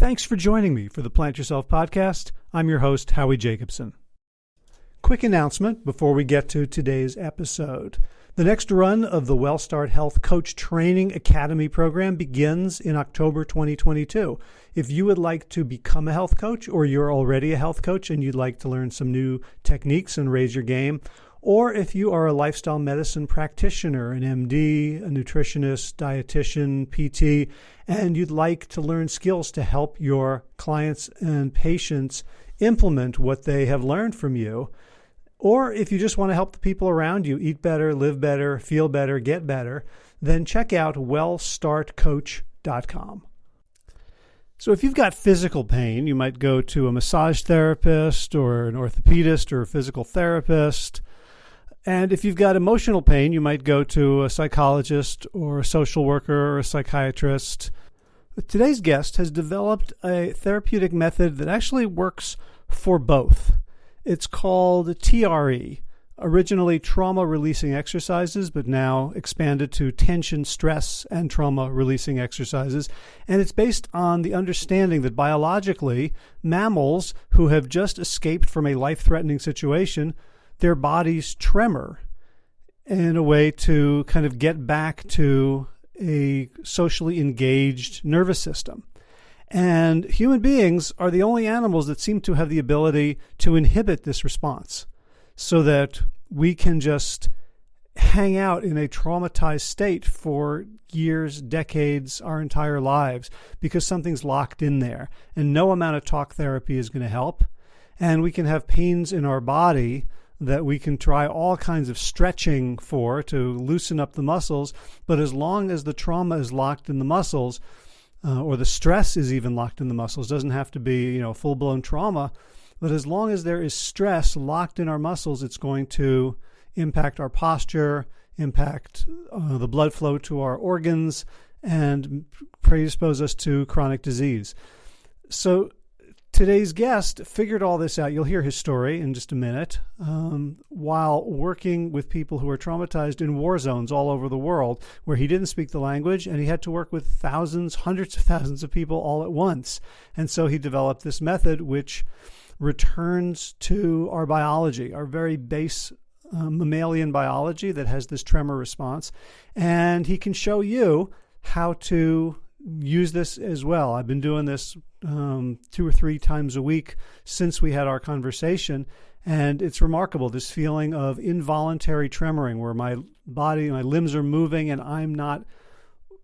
Thanks for joining me for the Plant Yourself podcast. I'm your host, Howie Jacobson. Quick announcement before we get to today's episode. The next run of the WellStart Health Coach Training Academy program begins in October 2022. If you would like to become a health coach, or you're already a health coach and you'd like to learn some new techniques and raise your game, or if you are a lifestyle medicine practitioner, an MD, a nutritionist, dietitian, PT, and you'd like to learn skills to help your clients and patients implement what they have learned from you, or if you just want to help the people around you eat better, live better, feel better, get better, then check out wellstartcoach.com. So if you've got physical pain, you might go to a massage therapist or an orthopedist or a physical therapist. And if you've got emotional pain, you might go to a psychologist or a social worker or a psychiatrist. But today's guest has developed a therapeutic method that actually works for both. It's called TRE, originally trauma-releasing exercises, but now expanded to tension, stress, and trauma-releasing exercises. And it's based on the understanding that biologically, mammals who have just escaped from a life-threatening situation, their bodies tremor in a way to kind of get back to a socially engaged nervous system. And human beings are the only animals that seem to have the ability to inhibit this response so that we can just hang out in a traumatized state for years, decades, our entire lives, because something's locked in there. And no amount of talk therapy is going to help. And we can have pains in our body that we can try all kinds of stretching for to loosen up the muscles. But as long as the trauma is locked in the muscles, or the stress is even locked in the muscles, doesn't have to be, full-blown trauma, but as long as there is stress locked in our muscles, it's going to impact our posture, impact the blood flow to our organs, and predispose us to chronic disease. So today's guest figured all this out. You'll hear his story in just a minute. While working with people who are traumatized in war zones all over the world, where he didn't speak the language and he had to work with thousands, hundreds of thousands of people all at once. And so he developed this method which returns to our biology, our very base mammalian biology that has this tremor response. And he can show you how to use this as well. I've been doing this 2 or 3 times a week since we had our conversation, and it's remarkable, this feeling of involuntary tremoring where my body, my limbs are moving and I'm not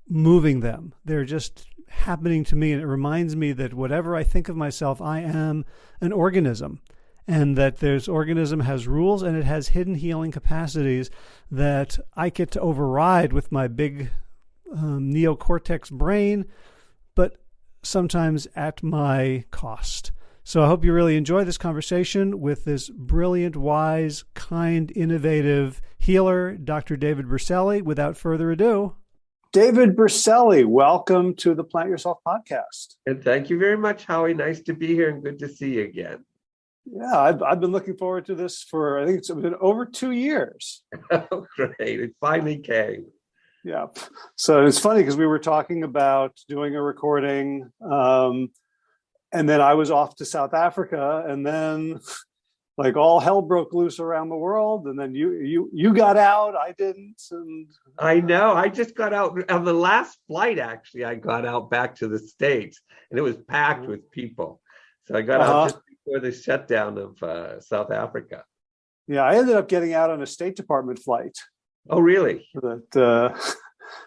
moving them. They're just happening to me, and it reminds me that whatever I think of myself, I am an organism, and that this organism has rules and it has hidden healing capacities that I get to override with my big neocortex brain, but sometimes at my cost. So I hope you really enjoy this conversation with this brilliant, wise, kind, innovative healer, Dr. David Berceli. Without further ado, David Berceli, welcome to the Plant Yourself podcast. And thank you very much, Howie. Nice to be here and good to see you again. Yeah, I've been looking forward to this for, I think it's been over 2 years. Oh, great. It finally came. Yeah. So it's funny because we were talking about doing a recording, and then I was off to South Africa, and then like all hell broke loose around the world, and then you got out, I didn't. And I know. I just got out on the last flight, actually. I got out back to the States, and it was packed with people. So I got out just before the shutdown of South Africa. Yeah, I ended up getting out on a State Department flight. Oh, really? That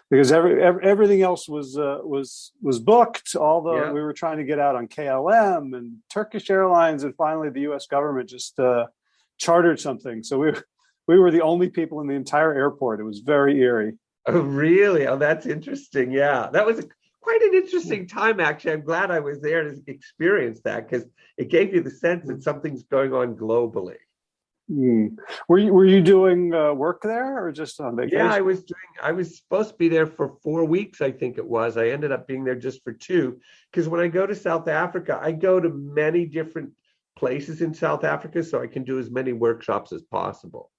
because everything else was booked. Although we were trying to get out on KLM and Turkish Airlines, and finally the U.S. government just chartered something. So we were the only people in the entire airport. It was very eerie. Oh, really? Oh, that's interesting. Yeah, that was quite an interesting time. Actually, I'm glad I was there to experience that because it gave you the sense that something's going on globally. Were you doing work there or just on vacation? Yeah, I was supposed to be there for 4 weeks, I think it was. I ended up being there just for 2, because when I go to South Africa, I go to many different places in South Africa so I can do as many workshops as possible.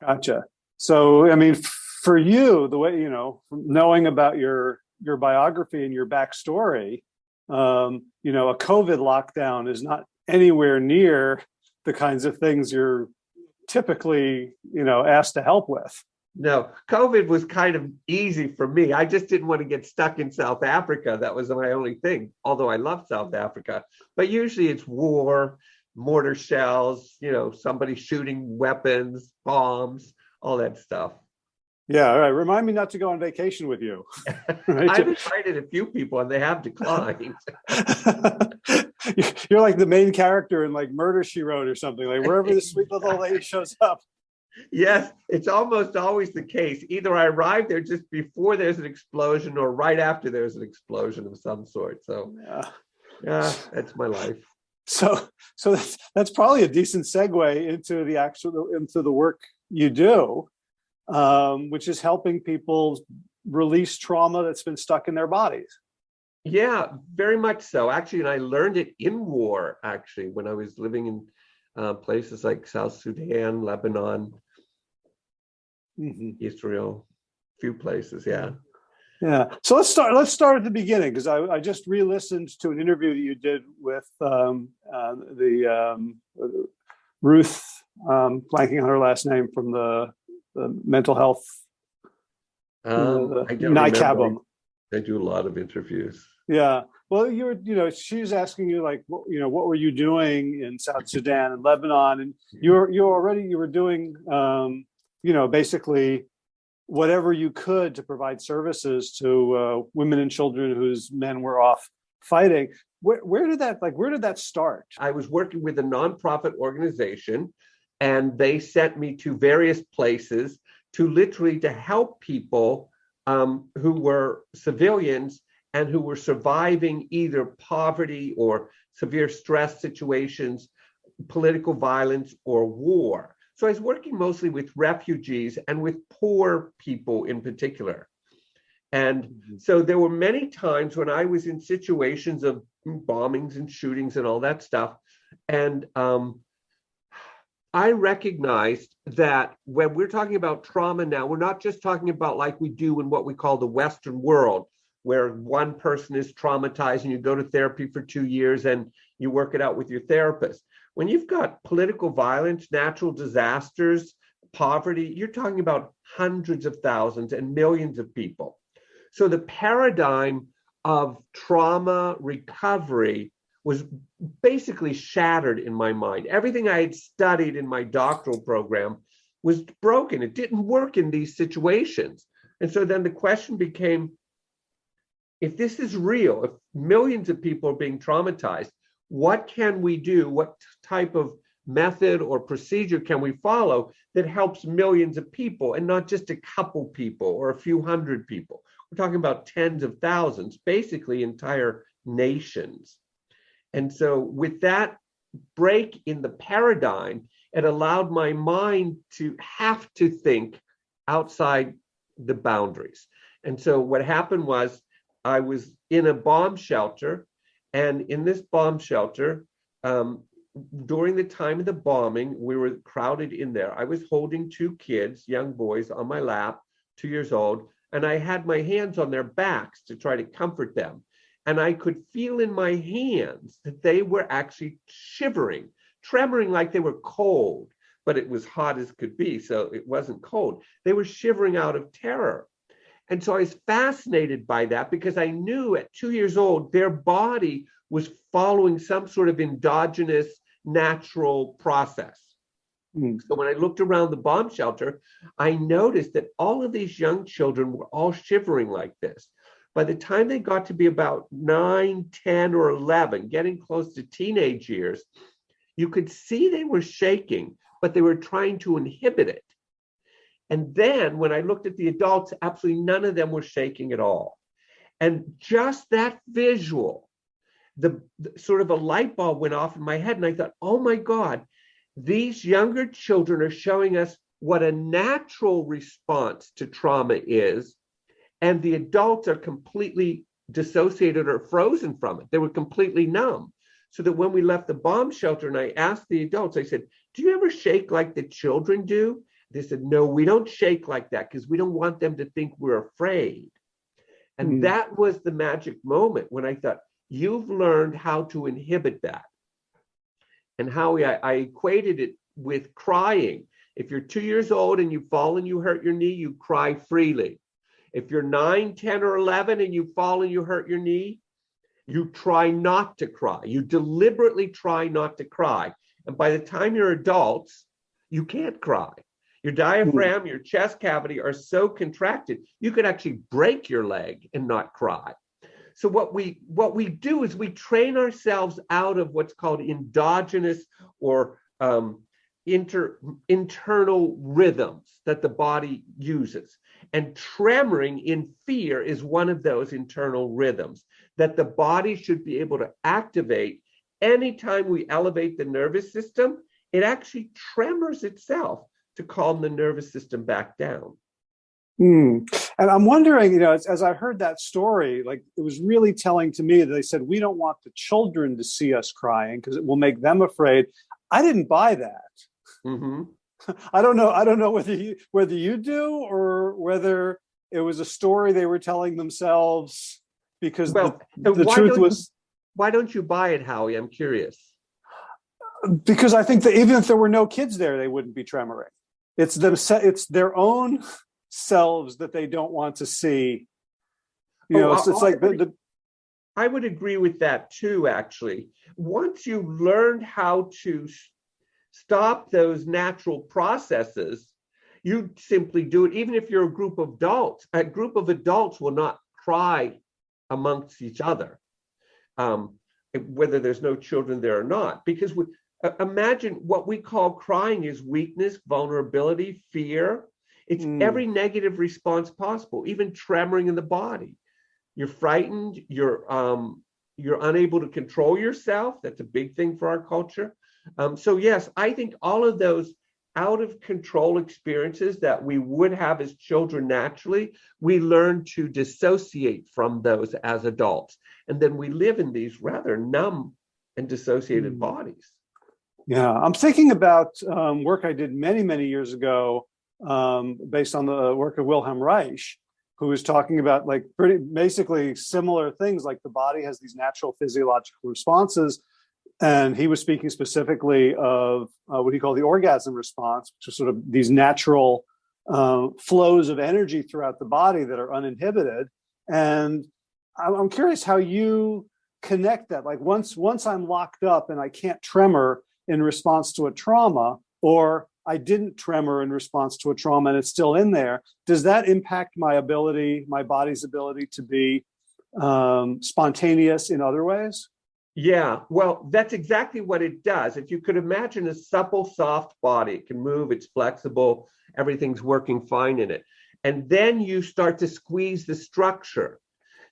Gotcha. So, I mean, for you, the way, knowing about your biography and your backstory, A COVID lockdown is not anywhere near the kinds of things you're typically, asked to help with. No, COVID was kind of easy for me. I just didn't want to get stuck in South Africa. That was my only thing, although I love South Africa. But usually it's war, mortar shells, somebody shooting weapons, bombs, all that stuff. Yeah, all right. Remind me not to go on vacation with you. Right? I've invited a few people and they have declined. You're like the main character in like Murder, She Wrote or something, like wherever the sweet little lady shows up. Yes, it's almost always the case. Either I arrive there just before there's an explosion or right after there's an explosion of some sort. So yeah, that's my life. So that's probably a decent segue into the work you do, which is helping people release trauma that's been stuck in their bodies. Yeah, very much so. Actually, and I learned it in war, actually, when I was living in places like South Sudan, Lebanon, Israel, a few places. Yeah. Yeah. So let's start at the beginning, because I just re-listened to an interview that you did with Ruth, blanking on her last name, from the mental health. I don't NICABM. I do a lot of interviews. Yeah. Well, she's asking you like, what were you doing in South Sudan and Lebanon, and you were doing, basically whatever you could to provide services to women and children whose men were off fighting. Where did that start? I was working with a nonprofit organization, and they sent me to various places to help people who were civilians and who were surviving either poverty or severe stress situations, political violence, or war. So I was working mostly with refugees and with poor people in particular. And so there were many times when I was in situations of bombings and shootings and all that stuff. And I recognized that when we're talking about trauma now, we're not just talking about like we do in what we call the Western world, where one person is traumatized and you go to therapy for 2 years and you work it out with your therapist. When you've got political violence, natural disasters, poverty, you're talking about hundreds of thousands and millions of people. So the paradigm of trauma recovery was basically shattered in my mind. Everything I had studied in my doctoral program was broken. It didn't work in these situations. And so then the question became, if this is real, if millions of people are being traumatized, what can we do? What type of method or procedure can we follow that helps millions of people and not just a couple people or a few hundred people? We're talking about tens of thousands, basically entire nations. And so with that break in the paradigm, it allowed my mind to have to think outside the boundaries. And so what happened was I was in a bomb shelter, and in this bomb shelter, during the time of the bombing, we were crowded in there. I was holding 2 kids, young boys, on my lap, 2 years old, and I had my hands on their backs to try to comfort them. And I could feel in my hands that they were actually shivering, tremoring like they were cold, but it was hot as could be, so it wasn't cold. They were shivering out of terror. And so I was fascinated by that because I knew at 2 years old, their body was following some sort of endogenous natural process. So when I looked around the bomb shelter, I noticed that all of these young children were all shivering like this. By the time they got to be about 9, 10, or 11, getting close to teenage years, you could see they were shaking, but they were trying to inhibit it. And then when I looked at the adults, absolutely none of them were shaking at all. And just that visual, the sort of a light bulb went off in my head, and I thought, oh my God, these younger children are showing us what a natural response to trauma is, and the adults are completely dissociated or frozen from it. They were completely numb. So that when we left the bomb shelter and I asked the adults, I said, do you ever shake like the children do? They said, no, we don't shake like that because we don't want them to think we're afraid. And that was the magic moment when I thought, you've learned how to inhibit that. And Howie, I equated it with crying. If you're 2 years old and you fall and you hurt your knee, you cry freely. If you're 9, 10, or 11 and you fall and you hurt your knee, you try not to cry. You deliberately try not to cry. And by the time you're adults, you can't cry. Your diaphragm, your chest cavity are so contracted, you could actually break your leg and not cry. So what we do is we train ourselves out of what's called endogenous or internal rhythms that the body uses. And tremoring in fear is one of those internal rhythms that the body should be able to activate. Anytime we elevate the nervous system, it actually tremors itself to calm the nervous system back down. And I'm wondering, as I heard that story, like it was really telling to me that they said, we don't want the children to see us crying because it will make them afraid. I didn't buy that. Mm-hmm. I don't know whether you do or whether it was a story they were telling themselves because the truth was. Why don't you buy it, Howie? I'm curious. Because I think that even if there were no kids there, they wouldn't be tremoring. It's their own selves that they don't want to see. I would agree with that too, actually. Once you learned how to stop those natural processes, you simply do it. Even if you're a group of adults will not cry amongst each other, whether there's no children there or not, because imagine what we call crying is weakness, vulnerability, fear. It's every negative response possible, even tremoring in the body. You're frightened, you're unable to control yourself. That's a big thing for our culture. So yes, I think all of those out of control experiences that we would have as children naturally, we learn to dissociate from those as adults. And then we live in these rather numb and dissociated bodies. Yeah, I'm thinking about work I did many, many years ago based on the work of Wilhelm Reich, who was talking about like pretty basically similar things, like the body has these natural physiological responses. And he was speaking specifically of what he called the orgasm response, which is sort of these natural flows of energy throughout the body that are uninhibited. And I'm curious how you connect that. Like once I'm locked up and I can't tremor in response to a trauma, or I didn't tremor in response to a trauma and it's still in there, does that impact my body's ability to be spontaneous in other ways? Yeah, well, that's exactly what it does. If you could imagine a supple, soft body, it can move, it's flexible, everything's working fine in it. And then you start to squeeze the structure.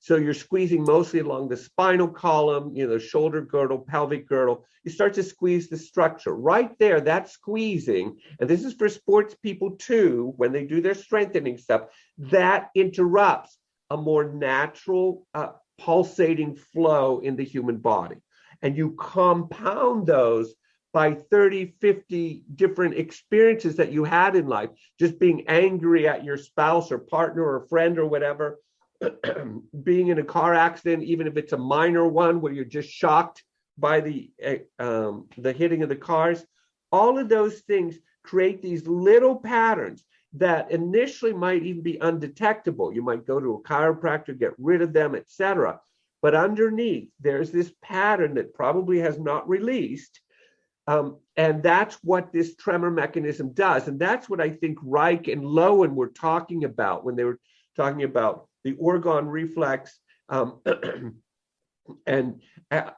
So you're squeezing mostly along the spinal column, the shoulder girdle, pelvic girdle. You start to squeeze the structure. Right there, that squeezing, and this is for sports people too, when they do their strengthening stuff, that interrupts a more natural pulsating flow in the human body. And you compound those by 30, 50 different experiences that you had in life, just being angry at your spouse or partner or friend or whatever, being in a car accident, even if it's a minor one where you're just shocked by the hitting of the cars. All of those things create these little patterns that initially might even be undetectable. You might go to a chiropractor, get rid of them, etc. But underneath, there's this pattern that probably has not released. And that's what this tremor mechanism does. And that's what I think Reich and Lowen were talking about when they were talking about the orgone reflex. And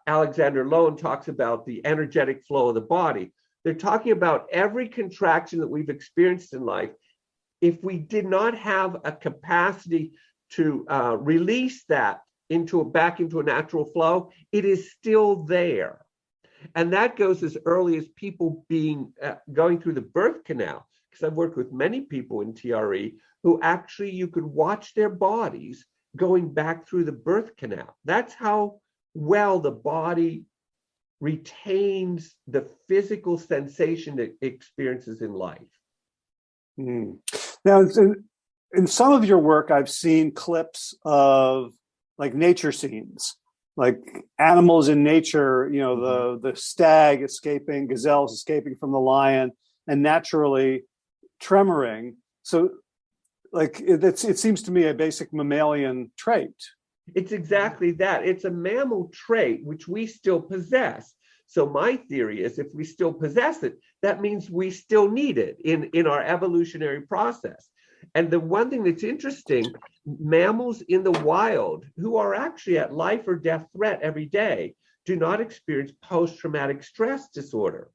Alexander Lowen talks about the energetic flow of the body. They're talking about every contraction that we've experienced in life. If we did not have a capacity to release that back into a natural flow, it is still there. And that goes as early as people going through the birth canal, because I've worked with many people in TRE who actually you could watch their bodies going back through the birth canal. That's how well the body retains the physical sensation it experiences in life. Now, in some of your work, I've seen clips of like nature scenes like animals in nature, the stag escaping, gazelles escaping from the lion, and naturally tremoring. So, like it seems to me a basic mammalian trait. It's exactly that. It's a mammal trait which we still possess. So my theory is if we still possess it, that means we still need it in our evolutionary process. And the one thing that's interesting, mammals in the wild who are actually at life or death threat every day do not experience post-traumatic stress disorder.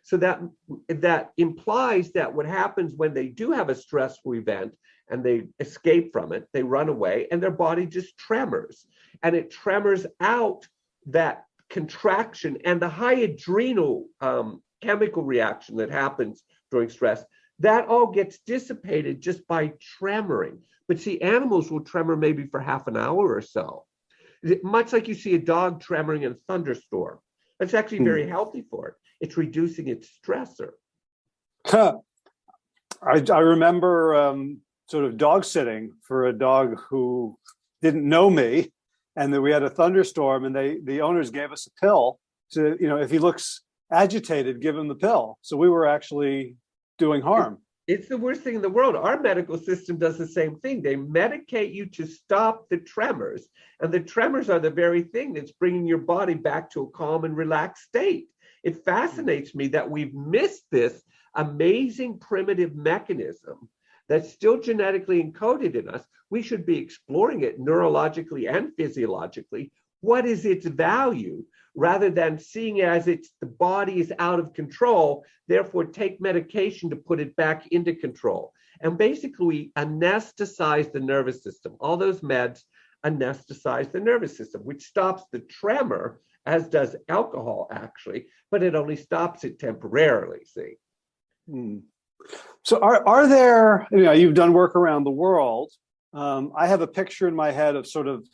So that implies that what happens when they do have a stressful event and they escape from it, they run away, and their body just tremors. And it tremors out that contraction and the high adrenal chemical reaction that happens during stress. That all gets dissipated just by tremoring. But see, animals will tremor maybe for half an hour or so. Much like you see a dog tremoring in a thunderstorm. That's actually very healthy for it. It's reducing its stressor. I remember sort of dog sitting for a dog who didn't know me, and then we had a thunderstorm, and the owners gave us a pill to, if he looks agitated, give him the pill. So we were actually doing harm. It's the worst thing in the world. Our medical system does the same thing. They medicate you to stop the tremors, and the tremors are the very thing that's bringing your body back to a calm and relaxed state. It fascinates me that we've missed this amazing primitive mechanism that's still genetically encoded in us. We should be exploring it neurologically and physiologically. What is its value? Rather than seeing it as the body is out of control, therefore take medication to put it back into control. And basically we anesthetize the nervous system. All those meds anesthetize the nervous system, which stops the tremor, as does alcohol actually, but it only stops it temporarily, see. So are there, you've done work around the world. I have a picture in my head of sort of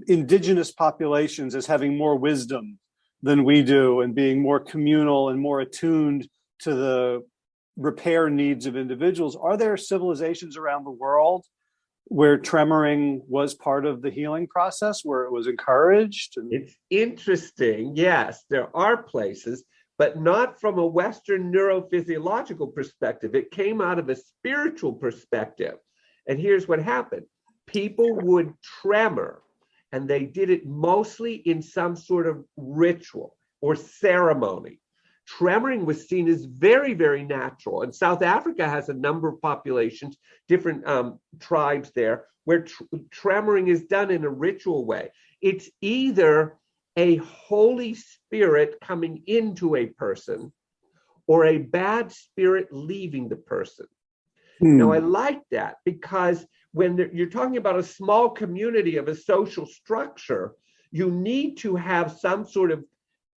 indigenous populations as having more wisdom than we do and being more communal and more attuned to the repair needs of individuals. Are there civilizations around the world where tremoring was part of the healing process, where it was encouraged? It's interesting. Yes, there are places, but not from a Western neurophysiological perspective. It came out of a spiritual perspective. And here's what happened. People would tremor, and they did it mostly in some sort of ritual or ceremony. Tremoring was seen as very, very natural. And South Africa has a number of populations, different tribes there, where tremoring is done in a ritual way. It's either a Holy Spirit coming into a person or a bad spirit leaving the person. Now, I like that because when you're talking about a small community of a social structure, you need to have some sort of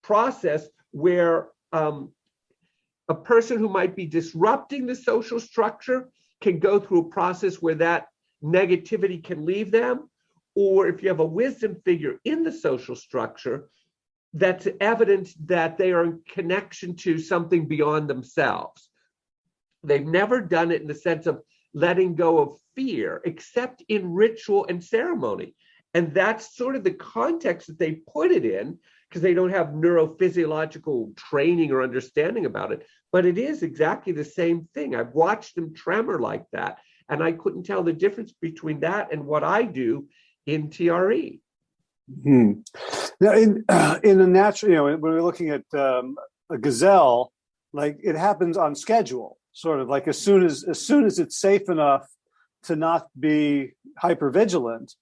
process where a person who might be disrupting the social structure can go through a process where that negativity can leave them. Or if you have a wisdom figure in the social structure, that's evidence that they are in connection to something beyond themselves. They've never done it in the sense of letting go of fear, except in ritual and ceremony. And that's sort of the context that they put it in, because they don't have neurophysiological training or understanding about it. But it is exactly the same thing. I've watched them tremor like that, and I couldn't tell the difference between that and what I do in TRE. Now, in a natural, when we're looking at a gazelle, like it happens on schedule. Sort of like as soon as it's safe enough to not be hypervigilant,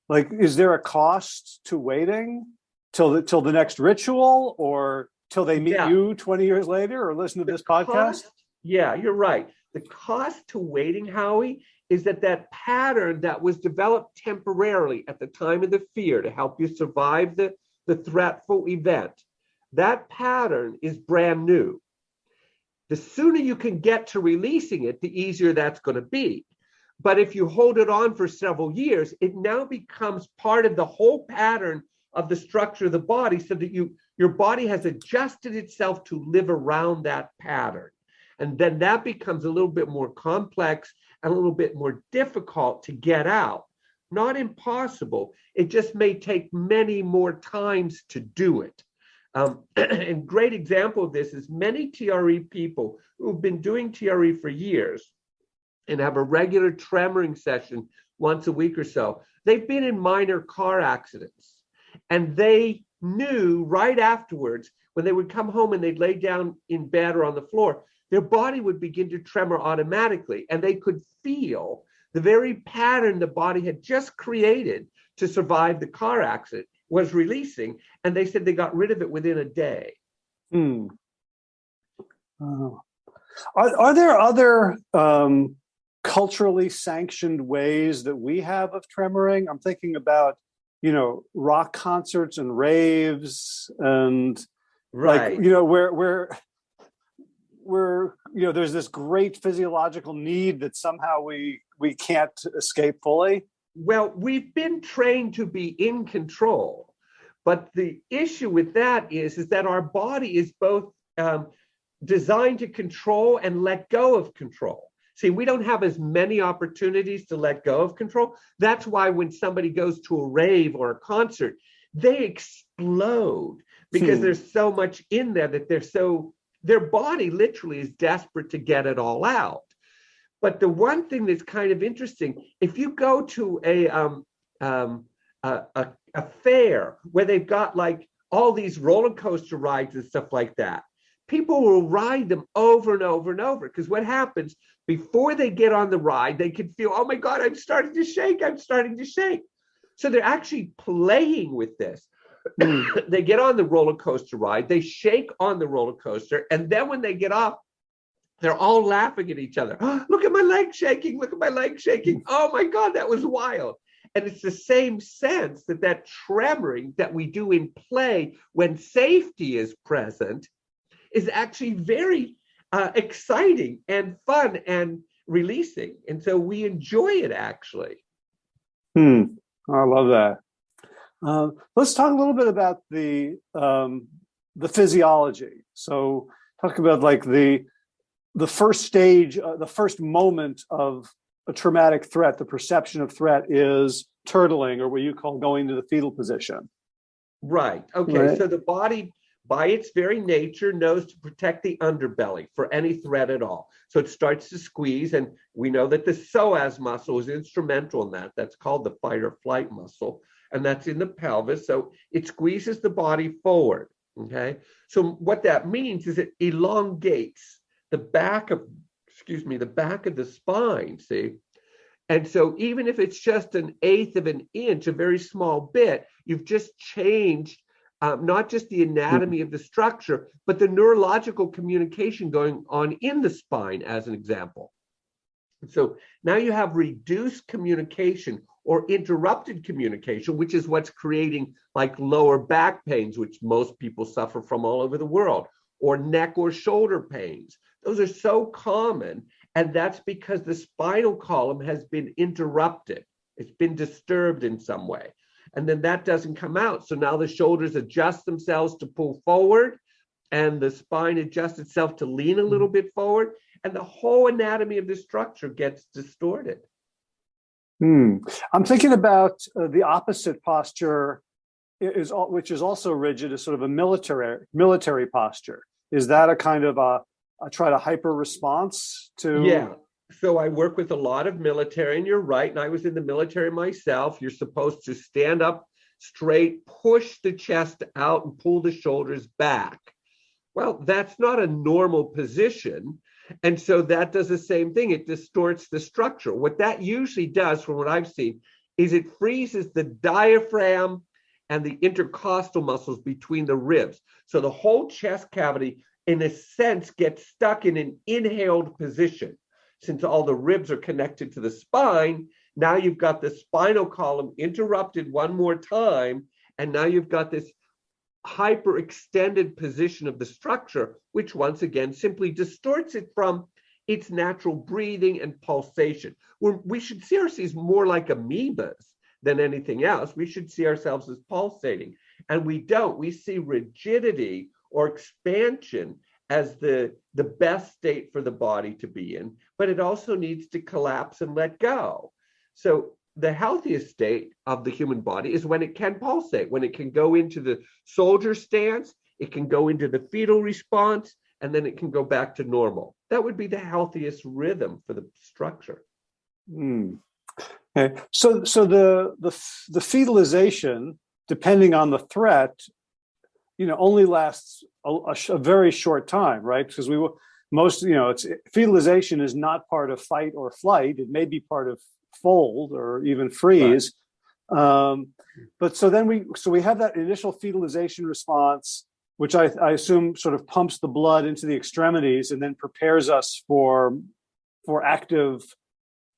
like is there a cost to waiting till the next ritual, or till they meet you 20 years later or listen to this podcast? Yeah, you're right. The cost to waiting, Howie, is that pattern that was developed temporarily at the time of the fear to help you survive the threatful event, that pattern is brand new. The sooner you can get to releasing it, the easier that's going to be. But if you hold it on for several years, it now becomes part of the whole pattern of the structure of the body, so that your body has adjusted itself to live around that pattern. And then that becomes a little bit more complex and a little bit more difficult to get out. not impossible. It just may take many more times to do it. And great example of this is many TRE people who've been doing TRE for years and have a regular tremoring session once a week or so. They've been in minor car accidents, and they knew right afterwards when they would come home and they'd lay down in bed or on the floor, their body would begin to tremor automatically, and they could feel the very pattern the body had just created to survive the car accident was releasing, and they said they got rid of it within a day. Hmm. Are there other culturally sanctioned ways that we have of tremoring? I'm thinking about, rock concerts and raves and Right. where there's this great physiological need that somehow we can't escape fully. Well, we've been trained to be in control, but the issue with that is that our body is both designed to control and let go of control. See, we don't have as many opportunities to let go of control. That's why when somebody goes to a rave or a concert, they explode because there's so much in there that their body literally is desperate to get it all out. But the one thing that's kind of interesting, if you go to a fair where they've got like all these roller coaster rides and stuff like that, people will ride them over and over and over, because what happens before they get on the ride, they can feel, oh my God, I'm starting to shake. So they're actually playing with this. They get on the roller coaster ride, they shake on the roller coaster, and then when they get off, they're all laughing at each other. Oh, look at my leg shaking. Oh my God, that was wild. And it's the same sense that tremoring that we do in play when safety is present is actually very exciting and fun and releasing. And so we enjoy it, actually. I love that. Let's talk a little bit about the physiology. So talk about like the first stage, the first moment of a traumatic threat, the perception of threat is turtling, or what you call going to the fetal position. Right. Okay. Right. So the body, by its very nature, knows to protect the underbelly for any threat at all. So it starts to squeeze, and we know that the psoas muscle is instrumental in that. That's called the fight or flight muscle, and that's in the pelvis. So it squeezes the body forward. Okay. So what that means is it elongates the back of the spine, see? And so even if it's just 1/8 of an inch, a very small bit, you've just changed not just the anatomy of the structure, but the neurological communication going on in the spine, as an example. So now you have reduced communication or interrupted communication, which is what's creating like lower back pains, which most people suffer from all over the world, or neck or shoulder pains. Those are so common, and that's because the spinal column has been interrupted. It's been disturbed in some way, and then that doesn't come out. So now the shoulders adjust themselves to pull forward, and the spine adjusts itself to lean a little bit forward, and the whole anatomy of the structure gets distorted. I'm thinking about the opposite posture, which is also rigid, is sort of a military posture. Is that a kind of a try to hyper response to? Yeah. So I work with a lot of military, and you're right. And I was in the military myself. You're supposed to stand up straight, push the chest out, and pull the shoulders back. Well, that's not a normal position. And so that does the same thing. It distorts the structure. What that usually does, from what I've seen, is it freezes the diaphragm and the intercostal muscles between the ribs. So the whole chest cavity, in a sense, gets stuck in an inhaled position. Since all the ribs are connected to the spine, now you've got the spinal column interrupted one more time, and now you've got this hyperextended position of the structure, which once again simply distorts it from its natural breathing and pulsation. We should see ourselves more like amoebas than anything else. We should see ourselves as pulsating, and we don't. We see rigidity or expansion as the best state for the body to be in, but it also needs to collapse and let go. So the healthiest state of the human body is when it can pulsate, when it can go into the soldier stance, it can go into the fetal response, and then it can go back to normal. That would be the healthiest rhythm for the structure. Okay. So the fetalization, depending on the threat, only lasts a very short time, right? Because fetalization is not part of fight or flight. It may be part of fold or even freeze. Right. But so we have that initial fetalization response, which I assume sort of pumps the blood into the extremities and then prepares us for active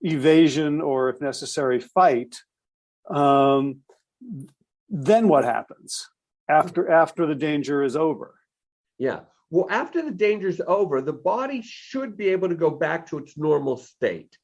evasion or, if necessary, fight. Then what happens after the danger is over? Yeah. Well, after the danger is over, the body should be able to go back to its normal state.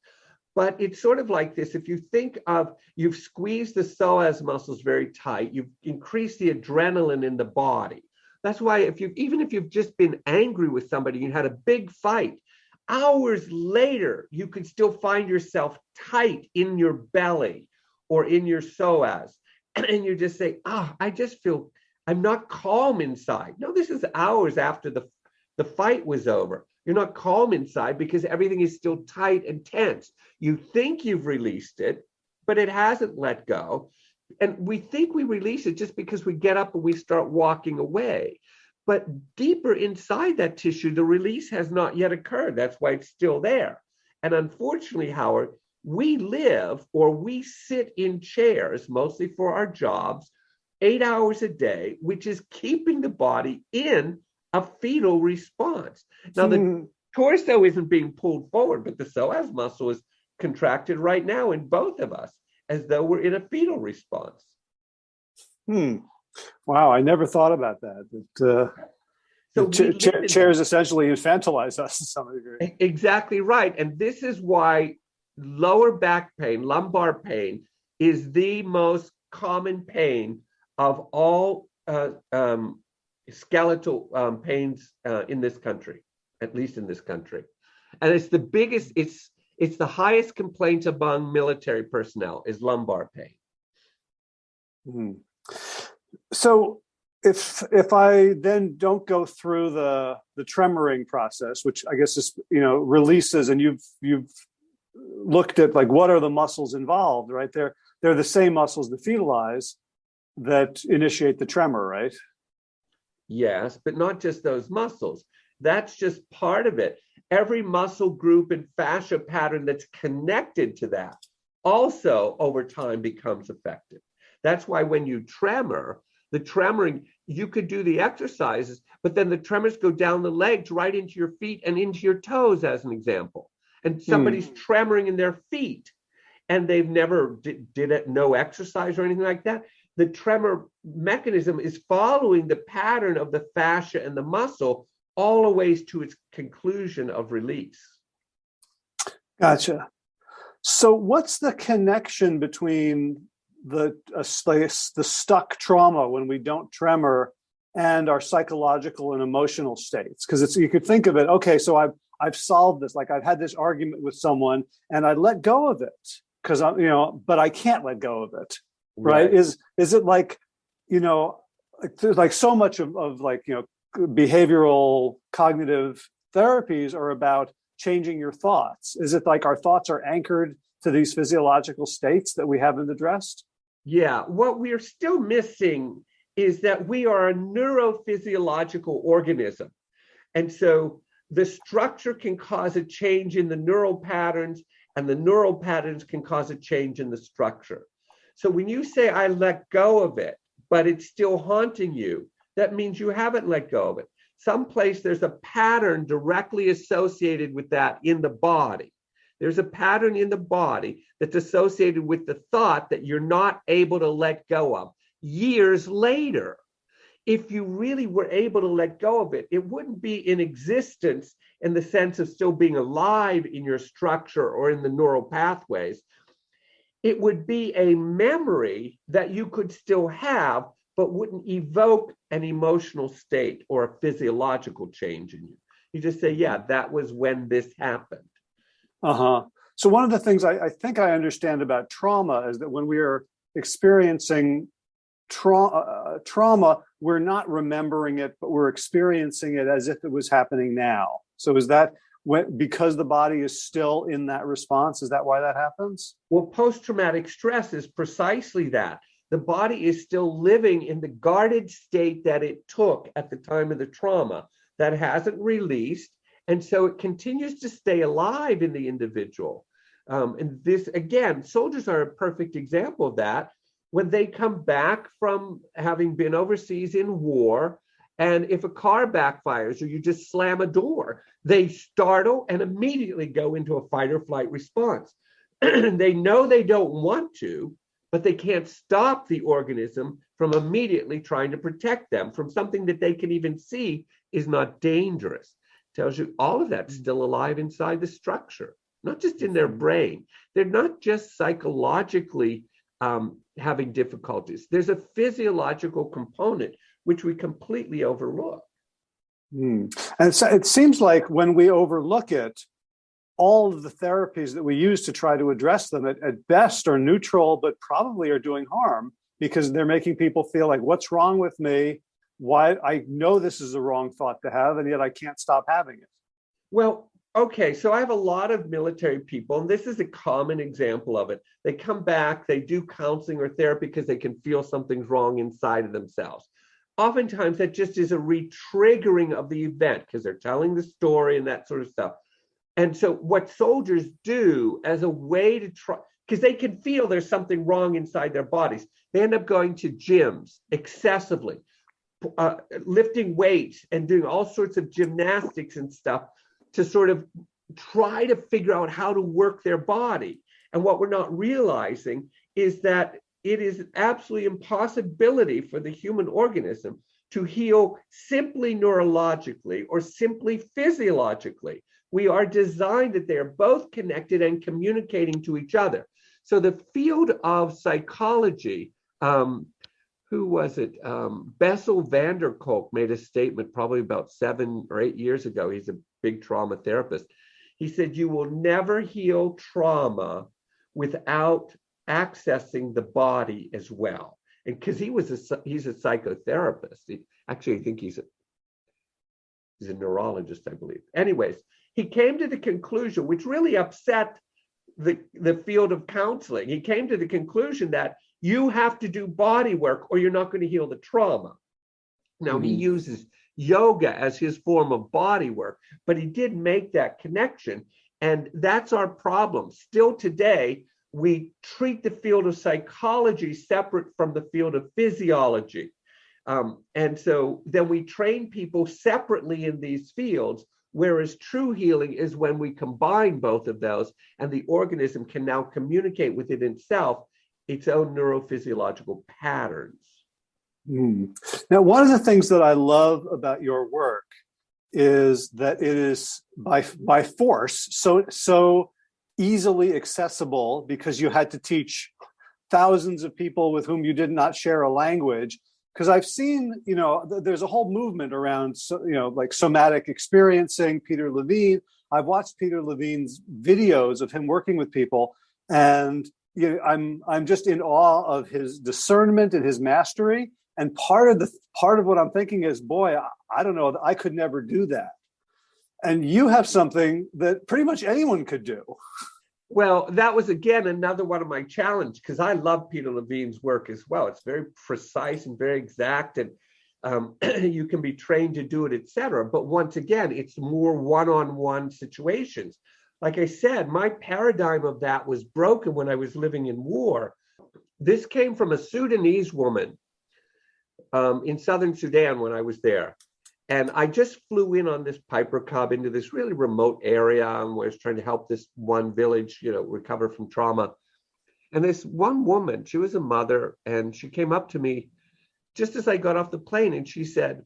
But it's sort of like this. If you think of, you've squeezed the psoas muscles very tight, you've increased the adrenaline in the body. That's why even if you've just been angry with somebody, you had a big fight, hours later, you could still find yourself tight in your belly or in your psoas. And you just say, I just feel, I'm not calm inside. No, this is hours after the fight was over. You're not calm inside because everything is still tight and tense. You think you've released it, but it hasn't let go. And we think we release it just because we get up and we start walking away. But deeper inside that tissue, the release has not yet occurred. That's why it's still there. And unfortunately, Howard, we live or we sit in chairs, mostly for our jobs, 8 hours a day, which is keeping the body in a fetal response. Now, the torso isn't being pulled forward, but the psoas muscle is contracted right now in both of us, as though we're in a fetal response. Wow, I never thought about that. So chairs essentially infantilize us to some degree. Exactly right. And this is why lower back pain, lumbar pain, is the most common pain of all skeletal pains in this country, at least in this country. And it's the biggest, it's the highest complaint among military personnel is lumbar pain. So if I then don't go through the tremoring process, which I guess is releases, and you've looked at like what are the muscles involved, right? They're the same muscles that fetalize that initiate the tremor, right? Yes, but not just those muscles. That's just part of it. Every muscle group and fascia pattern that's connected to that also over time becomes affected. That's why when you tremor, the tremoring, you could do the exercises, but then the tremors go down the legs right into your feet and into your toes, as an example. And somebody's tremoring in their feet and they've never did it, no exercise or anything like that. The tremor mechanism is following the pattern of the fascia and the muscle all the ways to its conclusion of release. Gotcha. So what's the connection between the stuck trauma when we don't tremor and our psychological and emotional states? Because you could think of it, okay, so I've solved this, like I've had this argument with someone and I let go of it because but I can't let go of it. Right? Is it like, like so much of behavioral cognitive therapies are about changing your thoughts? Is it like our thoughts are anchored to these physiological states that we haven't addressed? Yeah, what we're still missing is that we are a neurophysiological organism. And so the structure can cause a change in the neural patterns, and the neural patterns can cause a change in the structure. So when you say, I let go of it, but it's still haunting you, that means you haven't let go of it. Someplace there's a pattern directly associated with that in the body. There's a pattern in the body that's associated with the thought that you're not able to let go of years later. If you really were able to let go of it, it wouldn't be in existence in the sense of still being alive in your structure or in the neural pathways. It would be a memory that you could still have, but wouldn't evoke an emotional state or a physiological change in you. You just say, yeah, that was when this happened. So one of the things I think I understand about trauma is that when we are experiencing trauma, we're not remembering it, but we're experiencing it as if it was happening now. So is that because the body is still in that response? Is that why that happens? Well, post-traumatic stress is precisely that. The body is still living in the guarded state that it took at the time of the trauma that hasn't released. And so it continues to stay alive in the individual. And this, again, soldiers are a perfect example of that. When they come back from having been overseas in war, and if a car backfires or you just slam a door, they startle and immediately go into a fight or flight response. They know they don't want to, but they can't stop the organism from immediately trying to protect them from something that they can even see is not dangerous. Tells you all of that's still alive inside the structure, not just in their brain. They're not just psychologically having difficulties. There's a physiological component which we completely overlook. And it seems like when we overlook it, all of the therapies that we use to try to address them at best are neutral, but probably are doing harm because they're making people feel like, what's wrong with me? Why? I know this is the wrong thought to have, and yet I can't stop having it. Well, okay, so I have a lot of military people, and this is a common example of it. They come back, they do counseling or therapy because they can feel something's wrong inside of themselves. Oftentimes that just is a re-triggering of the event because they're telling the story and that sort of stuff. And so what soldiers do as a way to try, because they can feel there's something wrong inside their bodies, they end up going to gyms excessively, lifting weights and doing all sorts of gymnastics and stuff to sort of try to figure out how to work their body. And what we're not realizing is that it is an absolute impossibility for the human organism to heal simply neurologically or simply physiologically. We are designed that they are both connected and communicating to each other. So the field of psychology, who was it? Bessel van der Kolk made a statement probably about 7 or 8 years ago. He's a big trauma therapist. He said, you will never heal trauma without accessing the body as well. And because he's a psychotherapist. I think he's a neurologist, I believe. Anyways, he came to the conclusion, which really upset the field of counseling. He came to the conclusion that you have to do body work or you're not going to heal the trauma. Now, he uses yoga as his form of body work, but he did make that connection. And that's our problem. Still today, we treat the field of psychology separate from the field of physiology. And so then we train people separately in these fields, whereas true healing is when we combine both of those and the organism can now communicate within itself its own neurophysiological patterns. Now, one of the things that I love about your work is that it is by force so easily accessible because you had to teach thousands of people with whom you did not share a language. Because I've seen, there's a whole movement around, like somatic experiencing, Peter Levine. I've watched Peter Levine's videos of him working with people, and I'm just in awe of his discernment and his mastery. And part of what I'm thinking is, boy, I don't know, I could never do that. And you have something that pretty much anyone could do. Well, that was, again, another one of my challenges, because I love Peter Levine's work as well. It's very precise and very exact, and you can be trained to do it, etc. But once again, it's more one-on-one situations. Like I said, my paradigm of that was broken when I was living in war. This came from a Sudanese woman in southern Sudan when I was there. And I just flew in on this Piper Cub into this really remote area and was trying to help this one village, recover from trauma. And this one woman, she was a mother, and she came up to me just as I got off the plane, and she said,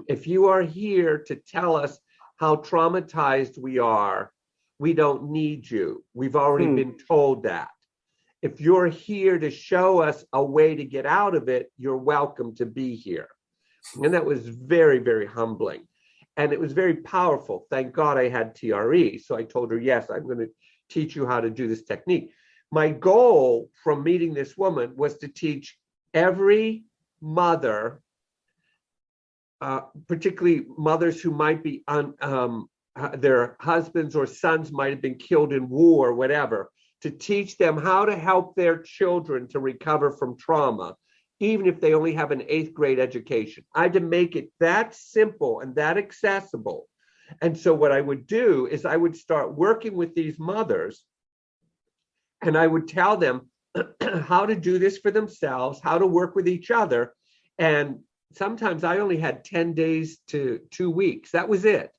if you are here to tell us how traumatized we are, we don't need you. We've already been told that. If you're here to show us a way to get out of it, you're welcome to be here. And that was very, very humbling. And it was very powerful. Thank God I had TRE. So I told her, yes, I'm going to teach you how to do this technique. My goal from meeting this woman was to teach every mother, particularly mothers who might be their husbands or sons might have been killed in war or whatever, to teach them how to help their children to recover from trauma, even if they only have an 8th grade education. I had to make it that simple and that accessible. And so what I would do is I would start working with these mothers, and I would tell them how to do this for themselves, how to work with each other. And sometimes I only had 10 days to 2 weeks. That was it.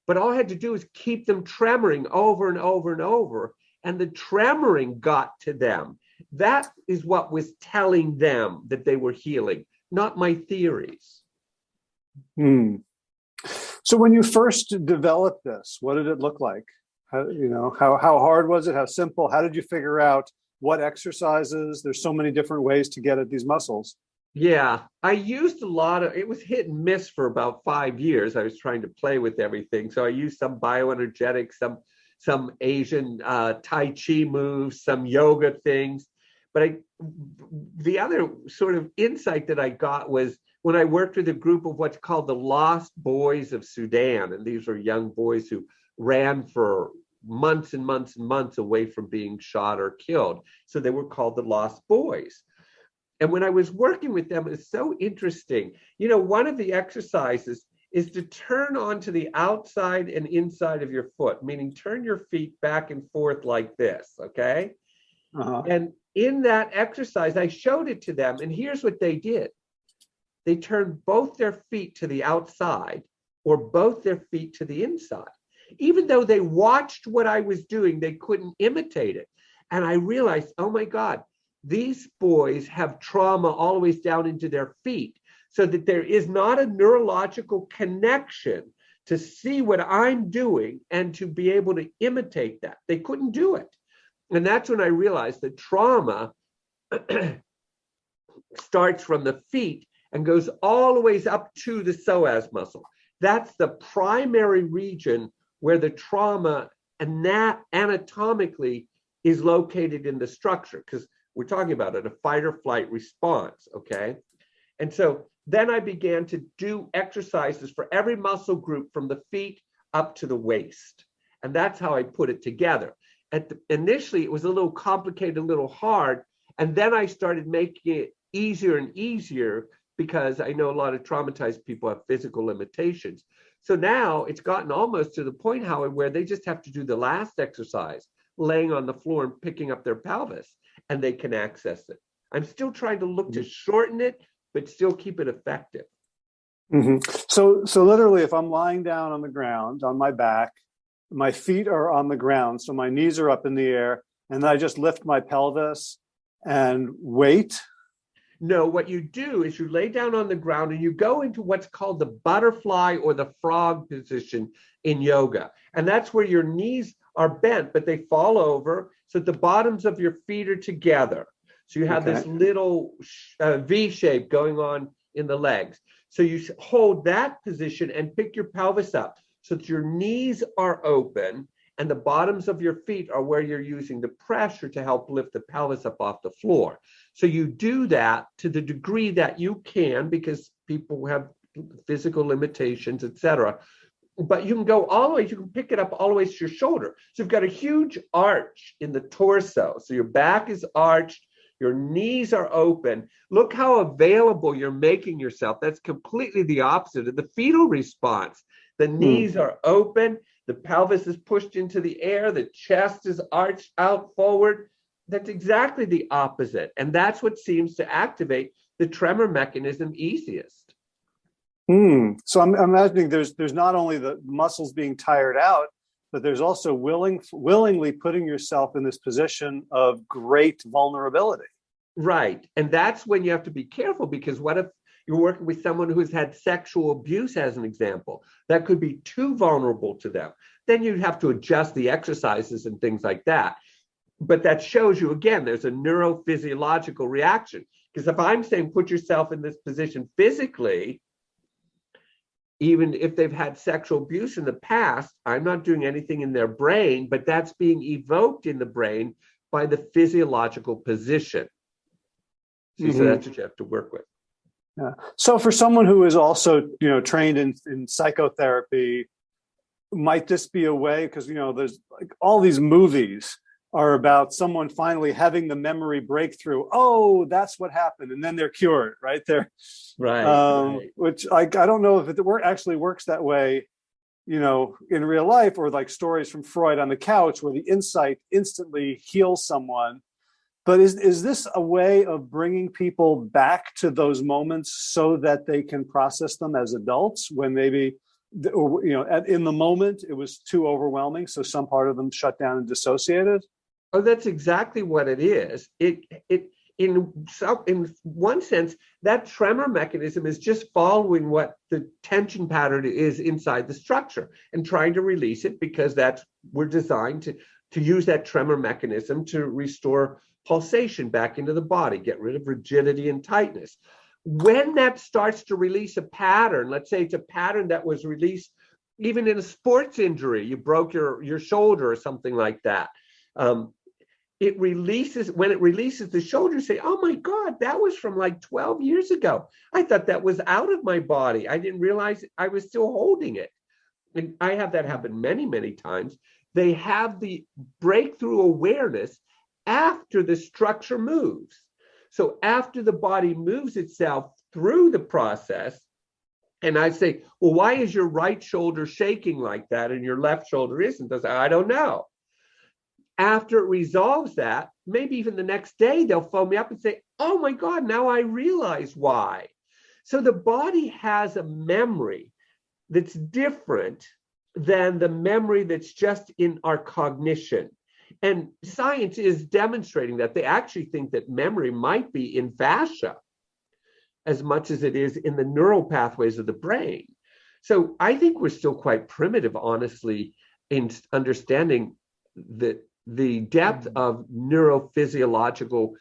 But all I had to do was keep them tremoring over and over and over. And the tremoring got to them. That is what was telling them that they were healing, not my theories. So when you first developed this, what did it look like? How hard was it? How simple? How did you figure out what exercises? There's so many different ways to get at these muscles. Yeah, I used a lot of, it was hit and miss for about 5 years. I was trying to play with everything. So I used some bioenergetics, some Asian Tai Chi moves, some yoga things. But the other sort of insight that I got was when I worked with a group of what's called the Lost Boys of Sudan. And these are young boys who ran for months and months and months away from being shot or killed. So they were called the Lost Boys. And when I was working with them, it's so interesting. One of the exercises is to turn onto the outside and inside of your foot, meaning turn your feet back and forth like this, okay? And in that exercise, I showed it to them, and here's what they did. They turned both their feet to the outside or both their feet to the inside. Even though they watched what I was doing, they couldn't imitate it. And I realized, oh my God, these boys have trauma all the way down into their feet, so that there is not a neurological connection to see what I'm doing and to be able to imitate that. They couldn't do it. And that's when I realized that trauma starts from the feet and goes all the way up to the psoas muscle. That's the primary region where the trauma anatomically is located in the structure, because we're talking about it, a fight or flight response, okay? And so then I began to do exercises for every muscle group from the feet up to the waist. And that's how I put it together. Initially, it was a little complicated, a little hard. And then I started making it easier and easier, because I know a lot of traumatized people have physical limitations. So now it's gotten almost to the point, Howard, where they just have to do the last exercise, laying on the floor and picking up their pelvis, and they can access it. I'm still trying to look to shorten it, but still keep it effective. So literally, if I'm lying down on the ground, on my back, my feet are on the ground, so my knees are up in the air, and I just lift my pelvis and wait. No, what you do is you lay down on the ground and you go into what's called the butterfly or the frog position in yoga. And that's where your knees are bent, but they fall over, so the bottoms of your feet are together. So you have this little V shape going on in the legs. So you hold that position and pick your pelvis up so that your knees are open and the bottoms of your feet are where you're using the pressure to help lift the pelvis up off the floor. So you do that to the degree that you can, because people have physical limitations, etc. But you can go all the way, you can pick it up all the way to your shoulder. So you've got a huge arch in the torso. So your back is arched, your knees are open. Look how available you're making yourself. That's completely the opposite of the fetal response. The knees are open, the pelvis is pushed into the air, the chest is arched out forward. That's exactly the opposite. And that's what seems to activate the tremor mechanism easiest. So I'm imagining there's not only the muscles being tired out, but there's also willingly putting yourself in this position of great vulnerability. Right. And that's when you have to be careful, because what if you're working with someone who's had sexual abuse, as an example? That could be too vulnerable to them. Then you'd have to adjust the exercises and things like that. But that shows you, again, there's a neurophysiological reaction. Because if I'm saying put yourself in this position physically, even if they've had sexual abuse in the past, I'm not doing anything in their brain, but that's being evoked in the brain by the physiological position. See, so that's what you have to work with. Yeah. So for someone who is also, trained in psychotherapy, might this be a way? Because, there's like all these movies are about someone finally having the memory breakthrough. Oh, that's what happened. And then they're cured, right? Right. Which I don't know if it actually works that way, in real life, or like stories from Freud on the couch where the insight instantly heals someone. But is this a way of bringing people back to those moments so that they can process them as adults when maybe, in the moment it was too overwhelming, so some part of them shut down and dissociated? Oh, that's exactly what it is. In one sense, that tremor mechanism is just following what the tension pattern is inside the structure and trying to release it, because we're designed to use that tremor mechanism to restore pulsation back into the body, get rid of rigidity and tightness. When that starts to release a pattern, let's say it's a pattern that was released even in a sports injury, you broke your shoulder or something like that. When it releases the shoulder, say, oh my God, that was from like 12 years ago. I thought that was out of my body. I didn't realize I was still holding it. And I have that happen many, many times. They have the breakthrough awareness after the structure moves. So after the body moves itself through the process, and I say, well, why is your right shoulder shaking like that and your left shoulder isn't? They say, I don't know. After it resolves that, maybe even the next day, they'll phone me up and say, oh my God, now I realize why. So the body has a memory that's different than the memory that's just in our cognition. And science is demonstrating that. They actually think that memory might be in fascia as much as it is in the neural pathways of the brain. So I think we're still quite primitive, honestly, in understanding the depth of neurophysiological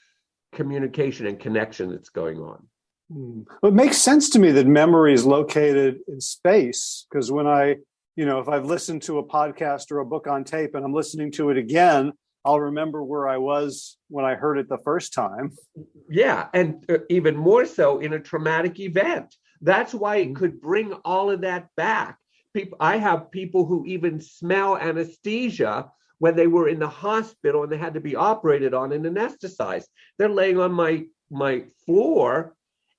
communication and connection that's going on. Well, it makes sense to me that memory is located in space, because when if I've listened to a podcast or a book on tape and I'm listening to it again, I'll remember where I was when I heard it the first time. Yeah, and even more so in a traumatic event. That's why it could bring all of that back. I have people who even smell anesthesia when they were in the hospital and they had to be operated on and anesthetized. They're laying on my floor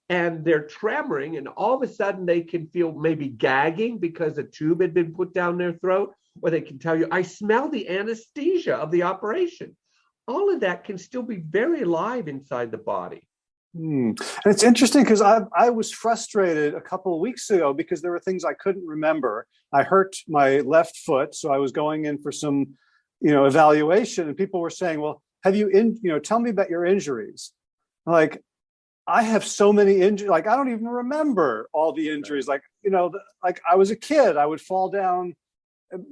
and they're tremoring, and all of a sudden they can feel maybe gagging because a tube had been put down their throat, or they can tell you, I smell the anesthesia of the operation. All of that can still be very alive inside the body. And it's interesting because I was frustrated a couple of weeks ago because there were things I couldn't remember. I hurt my left foot, so I was going in for some, evaluation, and people were saying, well, tell me about your injuries. Like, I have so many injuries, like I don't even remember all the injuries. Like, like I was a kid, I would fall down,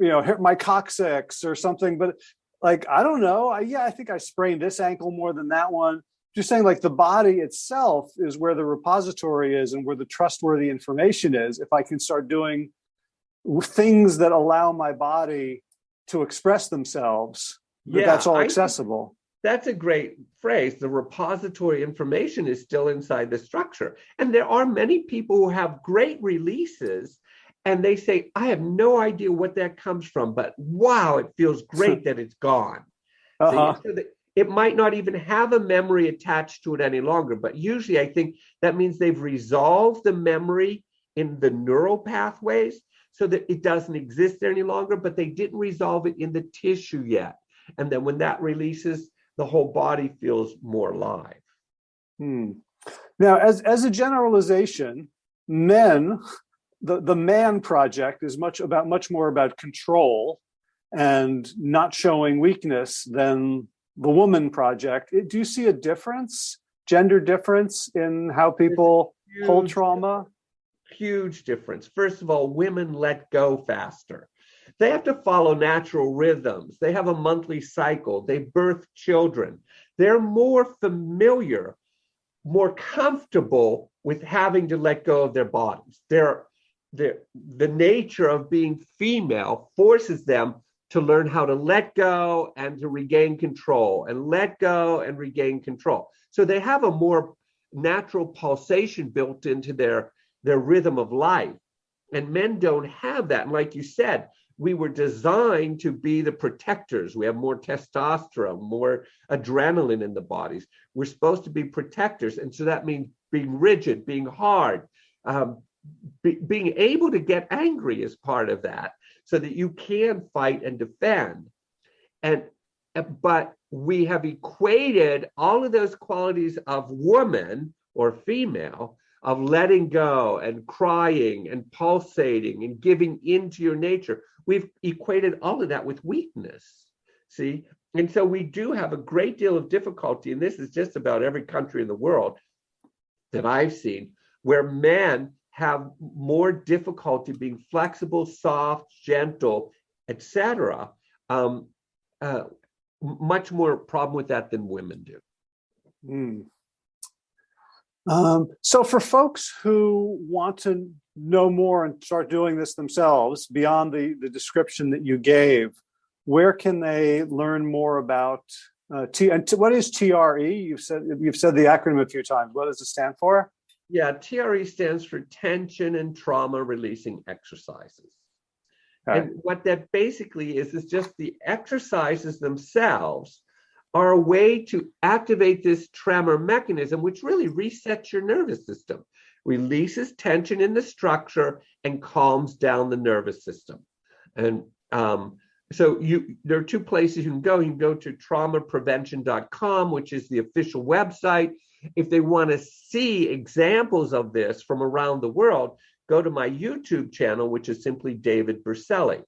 hit my coccyx or something, but like, I don't know. I think I sprained this ankle more than that one. Just saying, like, the body itself is where the repository is and where the trustworthy information is. If I can start doing things that allow my body to express themselves, that's all accessible. That's a great phrase. The repository information is still inside the structure. And there are many people who have great releases and they say, I have no idea what that comes from, but wow, it feels great that it's gone. So it might not even have a memory attached to it any longer, but usually I think that means they've resolved the memory in the neural pathways so that it doesn't exist there any longer, but they didn't resolve it in the tissue yet. And then when that releases, the whole body feels more alive. Now, as a generalization, men, the man project is much more about control and not showing weakness than the woman project. Do you see a difference, gender difference, in how people hold trauma? Huge difference. First of all, women let go faster. They have to follow natural rhythms. They have a monthly cycle. They birth children. They're more familiar, more comfortable with having to let go of their bodies. the nature of being female forces them to learn how to let go and to regain control, and let go and regain control. So they have a more natural pulsation built into their rhythm of life. And men don't have that. And like you said, we were designed to be the protectors. We have more testosterone, more adrenaline in the bodies. We're supposed to be protectors. And so that means being rigid, being hard, being able to get angry is part of that, so that you can fight and defend. But we have equated all of those qualities of woman or female, of letting go and crying and pulsating and giving into your nature. We've equated all of that with weakness. See? And so we do have a great deal of difficulty, and this is just about every country in the world that I've seen, where men have more difficulty being flexible, soft, gentle, etc. Much more problem with that than women do. So for folks who want to know more and start doing this themselves, beyond the description that you gave, where can they learn more about what is TRE? You've said the acronym a few times. What does it stand for? Yeah, TRE stands for tension and trauma releasing exercises. Okay. And what that basically is just the exercises themselves are a way to activate this tremor mechanism, which really resets your nervous system, releases tension in the structure, and calms down the nervous system. And so there are two places you can go. You can go to traumaprevention.com, which is the official website. If they want to see examples of this from around the world, go to my YouTube channel, which is simply David Berceli.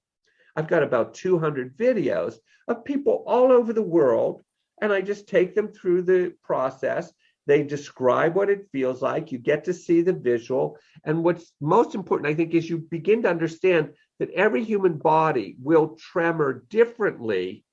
I've got about 200 videos of people all over the world, and I just take them through the process. They describe what it feels like. You get to see the visual. And what's most important, I think, is you begin to understand that every human body will tremor differently,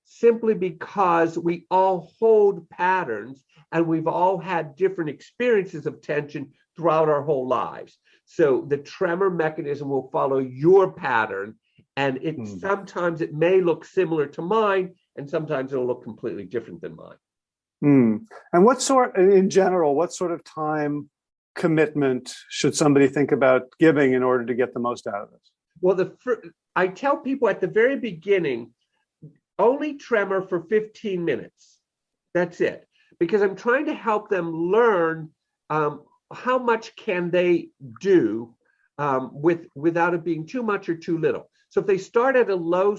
simply because we all hold patterns and we've all had different experiences of tension throughout our whole lives. So the tremor mechanism will follow your pattern, and sometimes it may look similar to mine, and sometimes it'll look completely different than mine. And in general, what sort of time commitment should somebody think about giving in order to get the most out of this? Well, I tell people at the very beginning, only tremor for 15 minutes. That's it. Because I'm trying to help them learn how much can they do without it being too much or too little. So if they start at a low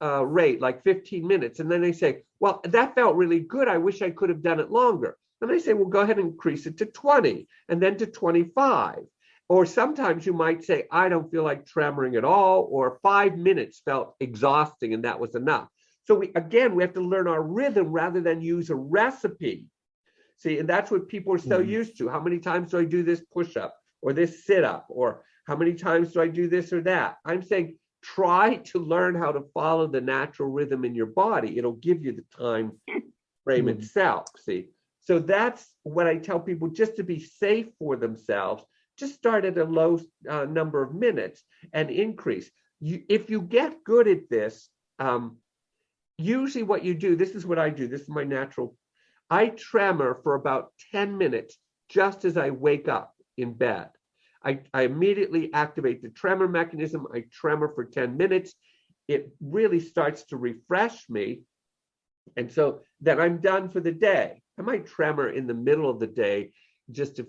rate, like 15 minutes, and then they say, well, that felt really good, I wish I could have done it longer. Then I say, well, go ahead and increase it to 20, and then to 25. Or sometimes you might say, I don't feel like tremoring at all, or 5 minutes felt exhausting and that was enough. So we have to learn our rhythm rather than use a recipe. See, and that's what people are so used to. How many times do I do this push-up or this sit-up, or how many times do I do this or that? I'm saying try to learn how to follow the natural rhythm in your body. It'll give you the time frame itself. See, so that's what I tell people, just to be safe for themselves. Just start at a low number of minutes and increase. If you get good at this, usually what you do, this is what I do, this is my natural, I tremor for about 10 minutes just as I wake up in bed. I immediately activate the tremor mechanism. I tremor for 10 minutes. It really starts to refresh me. And so then I'm done for the day. I might tremor in the middle of the day just if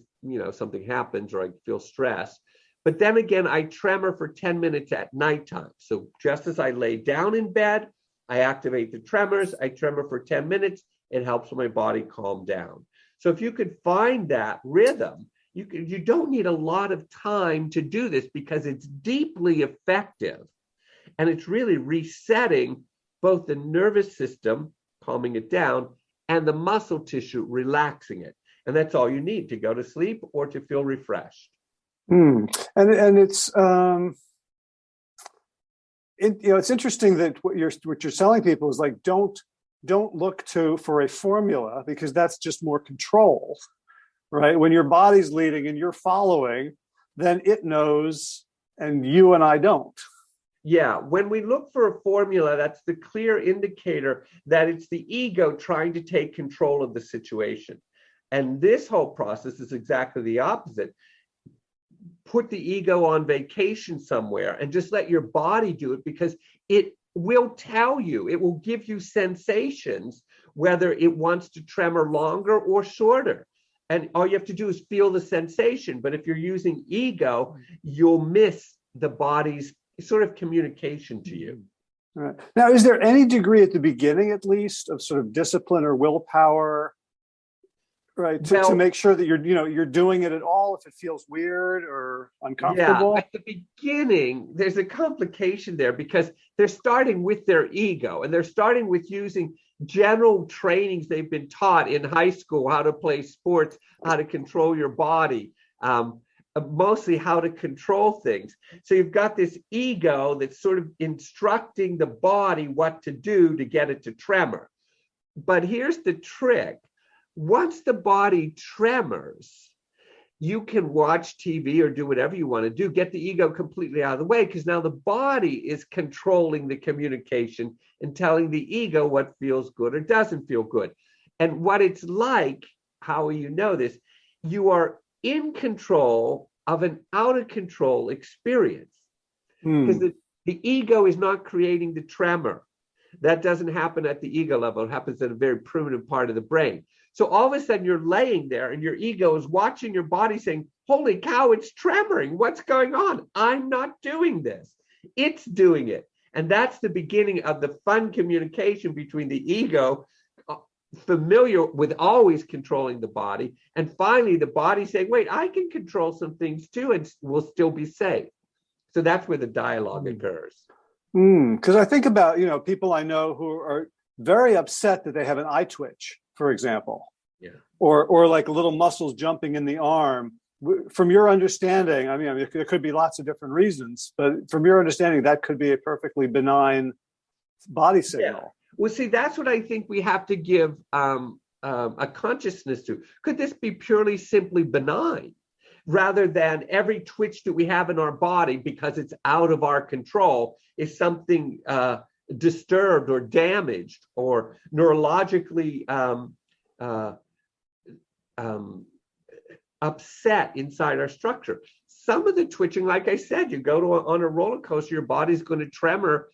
something happens or I feel stressed. But then again, I tremor for 10 minutes at nighttime. So just as I lay down in bed, I activate the tremors. I tremor for 10 minutes. It helps my body calm down. So if you could find that rhythm, you don't need a lot of time to do this, because it's deeply effective. And it's really resetting both the nervous system, calming it down, and the muscle tissue, relaxing it. And that's all you need to go to sleep or to feel refreshed. And it's it's interesting that what you're telling people is like, don't look for a formula, because that's just more control, right? When your body's leading and you're following, then it knows and you and I don't. Yeah, when we look for a formula, that's the clear indicator that it's the ego trying to take control of the situation. And this whole process is exactly the opposite. Put the ego on vacation somewhere and just let your body do it, because it will tell you, it will give you sensations, whether it wants to tremor longer or shorter. And all you have to do is feel the sensation. But if you're using ego, you'll miss the body's sort of communication to you. Right. Now, is there any degree at the beginning, at least, of sort of discipline or willpower, right, to make sure that you're doing it at all if it feels weird or uncomfortable? Yeah, at the beginning, there's a complication there, because they're starting with their ego, and they're starting with using general trainings they've been taught in high school: how to play sports, how to control your body, mostly how to control things. So you've got this ego that's sort of instructing the body what to do to get it to tremor. But here's the trick. Once the body tremors, you can watch TV or do whatever you want to do, get the ego completely out of the way, because now the body is controlling the communication and telling the ego what feels good or doesn't feel good. And what it's like, how will you know this? You are in control of an out of control experience, because the ego is not creating the tremor. That doesn't happen at the ego level. It happens at a very primitive part of the brain. So all of a sudden you're laying there and your ego is watching your body saying, holy cow, it's tremoring. What's going on? I'm not doing this. It's doing it. And that's the beginning of the fun communication between the ego, familiar with always controlling the body, and finally the body saying, wait, I can control some things too and we'll still be safe. So that's where the dialogue occurs. Because I think about, people I know who are very upset that they have an eye twitch, for example, or like little muscles jumping in the arm. From your understanding, I mean, there could be lots of different reasons, but from your understanding, that could be a perfectly benign body signal. Yeah. Well, see, that's what I think we have to give a consciousness to. Could this be purely simply benign, rather than every twitch that we have in our body, because it's out of our control, is something disturbed or damaged or neurologically upset inside our structure? Some of the twitching, like I said, you go on a roller coaster, your body's going to tremor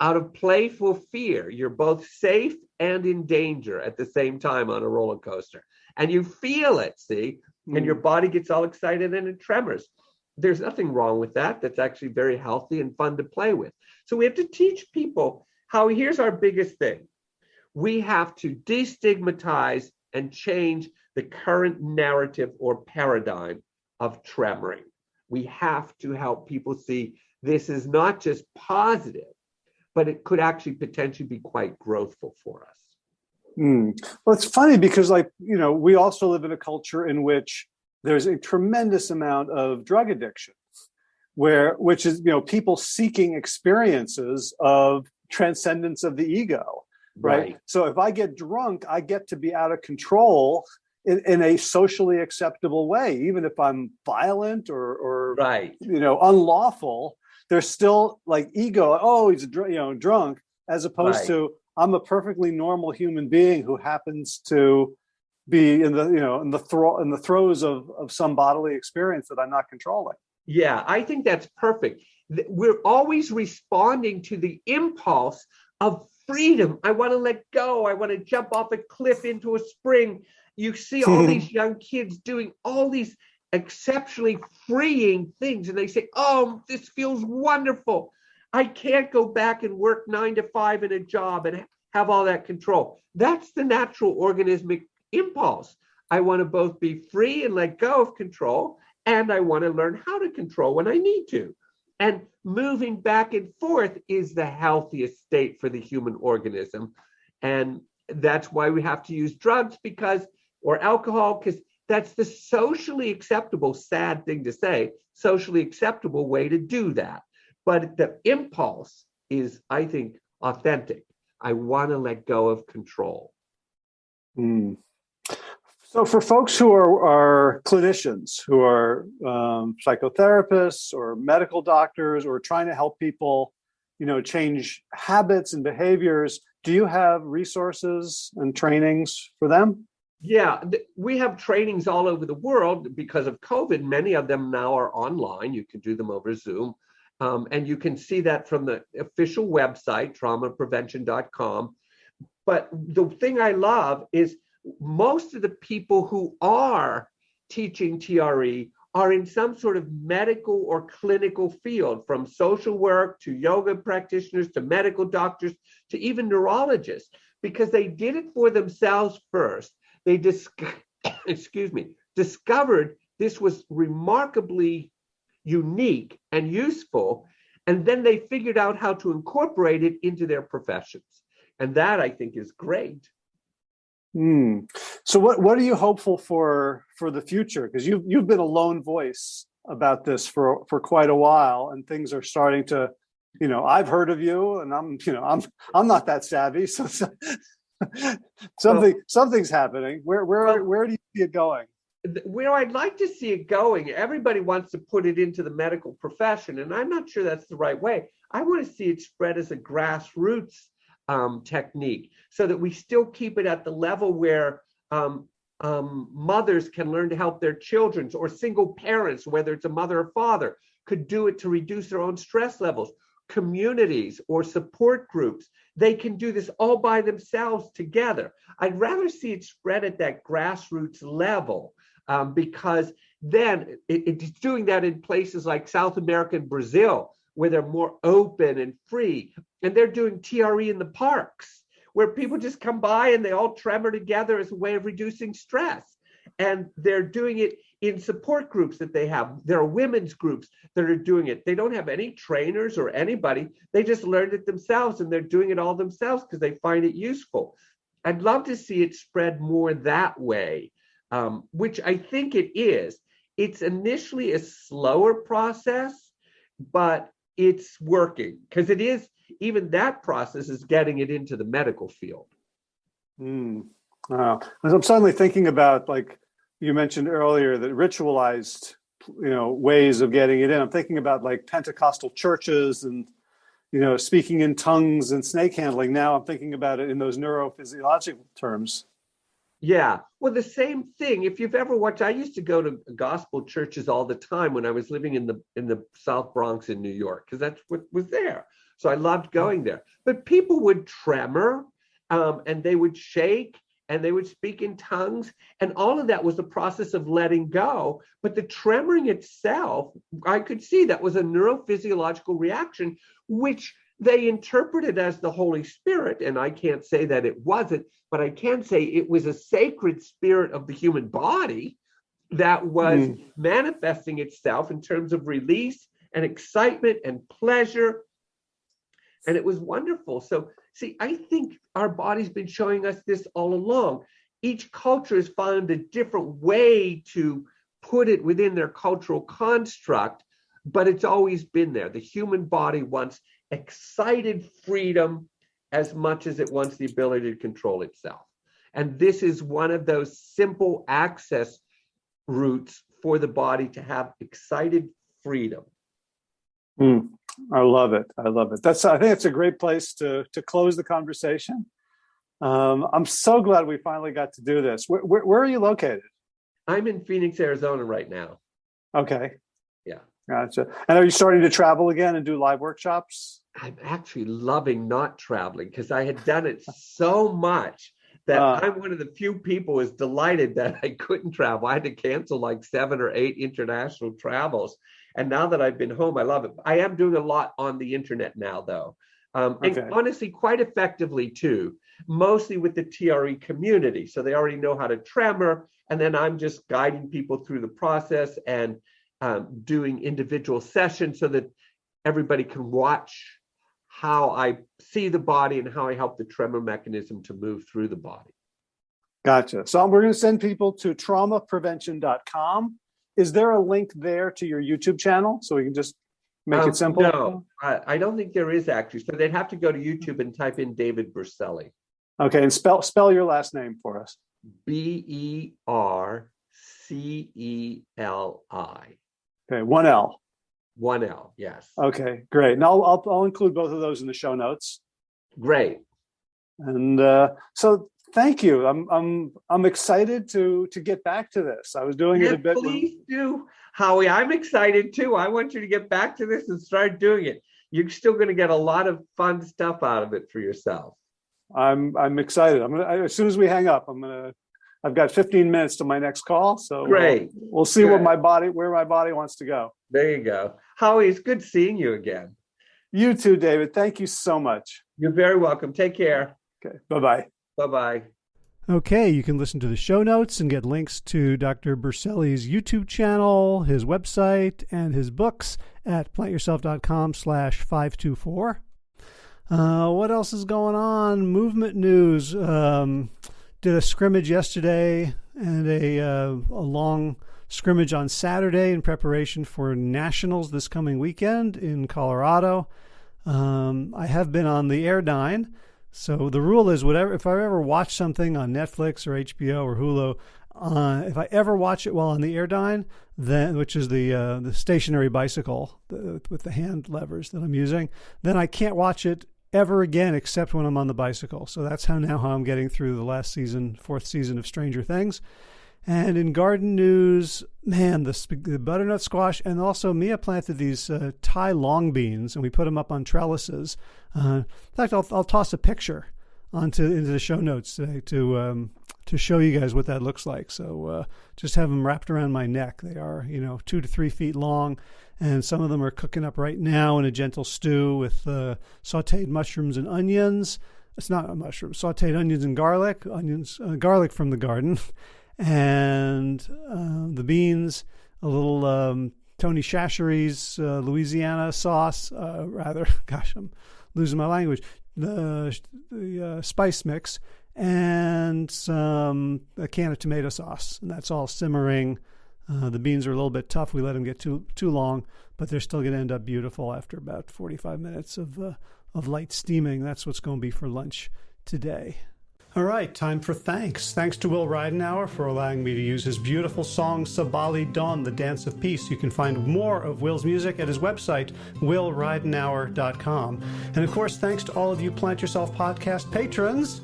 out of playful fear. You're both safe and in danger at the same time on a roller coaster. And you feel it, see? And your body gets all excited and it tremors. There's nothing wrong with that. That's actually very healthy and fun to play with. So we have to teach people how, here's our biggest thing. We have to destigmatize and change the current narrative or paradigm of tremoring. We have to help people see this is not just positive, but it could actually potentially be quite growthful for us. Well, it's funny because, we also live in a culture in which there's a tremendous amount of drug addiction, which is, people seeking experiences of transcendence of the ego, right? So if I get drunk, I get to be out of control in a socially acceptable way, even if I'm violent or unlawful. There's still like ego. Oh, he's drunk, as opposed to I'm a perfectly normal human being who happens to be in the throes of some bodily experience that I'm not controlling. Yeah, I think that's perfect. We're always responding to the impulse of freedom. I want to let go. I want to jump off a cliff into a spring. You see all these young kids doing all these exceptionally freeing things, and they say, oh, this feels wonderful. I can't go back and work 9 to 5 in a job and have all that control. That's the natural organismic impulse. I want to both be free and let go of control, and I want to learn how to control when I need to. And moving back and forth is the healthiest state for the human organism. And that's why we have to use drugs or alcohol, because that's the socially acceptable, sad thing to say, socially acceptable way to do that. But the impulse is, I think, authentic. I want to let go of control. So for folks who are clinicians, who are psychotherapists or medical doctors, or trying to help people, change habits and behaviors, do you have resources and trainings for them? Yeah, we have trainings all over the world because of COVID. Many of them now are online. You can do them over Zoom. And you can see that from the official website, traumaprevention.com. But the thing I love is most of the people who are teaching TRE are in some sort of medical or clinical field, from social work to yoga practitioners to medical doctors to even neurologists, because they did it for themselves first. They discovered this was remarkably unique and useful, and then they figured out how to incorporate it into their professions. And that, I think, is great. So what are you hopeful for the future? Because you've been a lone voice about this for quite a while, and things are starting to, I've heard of you, and I'm not that savvy, so something's happening. Where do you see it going? Where I'd like to see it going, everybody wants to put it into the medical profession, and I'm not sure that's the right way. I want to see it spread as a grassroots technique, so that we still keep it at the level where mothers can learn to help their children, or single parents, whether it's a mother or father, could do it to reduce their own stress levels. Communities or support groups, they can do this all by themselves together. I'd rather see it spread at that grassroots level, because then it's doing that in places like South America and Brazil, where they're more open and free. And they're doing TRE in the parks, where people just come by and they all tremor together as a way of reducing stress. And they're doing it in support groups that they have. There are women's groups that are doing it. They don't have any trainers or anybody. They just learned it themselves, and they're doing it all themselves because they find it useful. I'd love to see it spread more that way, which I think it is. It's initially a slower process, but it's working, because it is, even that process is getting it into the medical field. Wow. I'm suddenly thinking about, like you mentioned earlier, that ritualized, ways of getting it in. I'm thinking about like Pentecostal churches and, speaking in tongues and snake handling. Now I'm thinking about it in those neurophysiological terms. Yeah, well, the same thing. If you've ever watched, I used to go to gospel churches all the time when I was living in the South Bronx in New York, because that's what was there. So I loved going there. But people would tremor, and they would shake, and they would speak in tongues, and all of that was the process of letting go. But the tremoring itself, I could see that was a neurophysiological reaction, which they interpreted as the Holy Spirit. And I can't say that it wasn't, but I can say it was a sacred spirit of the human body that was manifesting itself in terms of release and excitement and pleasure. And it was wonderful. So, see, I think our body's been showing us this all along. Each culture has found a different way to put it within their cultural construct, but it's always been there. The human body wants excited freedom as much as it wants the ability to control itself. And this is one of those simple access routes for the body to have excited freedom. I love it. I think it's a great place to close the conversation. I'm so glad we finally got to do this. Where are you located? I'm in Phoenix, Arizona right now. Okay. Yeah. Gotcha. And are you starting to travel again and do live workshops? I'm actually loving not traveling, because I had done it so much that I'm one of the few people who is delighted that I couldn't travel. I had to cancel like 7 or 8 international travels. And now that I've been home, I love it. I am doing a lot on the internet now, though. And honestly, quite effectively, too, mostly with the TRE community. So they already know how to tremor. And then I'm just guiding people through the process and doing individual sessions so that everybody can watch how I see the body and how I help the tremor mechanism to move through the body. Gotcha. So we're going to send people to traumaprevention.com. Is there a link there to your YouTube channel so we can just make it simple? No, I don't think there is actually. So they'd have to go to YouTube and type in David Berceli. Okay, and spell your last name for us. Berceli. Okay, one L. One L, yes. Okay, great. And I'll include both of those in the show notes. Great. And so thank you. I'm excited to get back to this. I was doing it a bit. Please do, Howie. I'm excited too. I want you to get back to this and start doing it. You're still going to get a lot of fun stuff out of it for yourself. I'm excited. As soon as we hang up, I've got 15 minutes to my next call. So great. We'll see where my body wants to go. There you go. Howie, it's good seeing you again. You too, David. Thank you so much. You're very welcome. Take care. Okay. Bye-bye. Bye-bye. Okay, you can listen to the show notes and get links to Dr. Berceli's YouTube channel, his website, and his books at plantyourself.com/524. What else is going on? Movement news. Did a scrimmage yesterday and a long scrimmage on Saturday in preparation for nationals this coming weekend in Colorado. I have been on the Airdyne. So the rule is if I ever watch something on Netflix or HBO or Hulu, if I ever watch it while on the Airdyne, then, which is the stationary bicycle with the hand levers that I'm using, then I can't watch it ever again except when I'm on the bicycle. So that's how I'm getting through the last season, 4th season of Stranger Things. And in garden news, man, the butternut squash, and also Mia planted these Thai long beans, and we put them up on trellises. In fact, I'll toss a picture into the show notes today to show you guys what that looks like. So just have them wrapped around my neck. They are 2 to 3 feet long, and some of them are cooking up right now in a gentle stew with sautéed mushrooms and onions. It's not a mushroom, sautéed onions and garlic. Garlic from the garden. And the beans, a little Tony Chachere's Louisiana sauce, gosh, I'm losing my language, the spice mix, and a can of tomato sauce. And that's all simmering. The beans are a little bit tough. We let them get too long, but they're still going to end up beautiful after about 45 minutes of light steaming. That's what's going to be for lunch today. All right, time for thanks. Thanks to Will Ridenhour for allowing me to use his beautiful song Sabali Dawn, The Dance of Peace. You can find more of Will's music at his website, willridenhour.com. And of course, thanks to all of you Plant Yourself podcast patrons.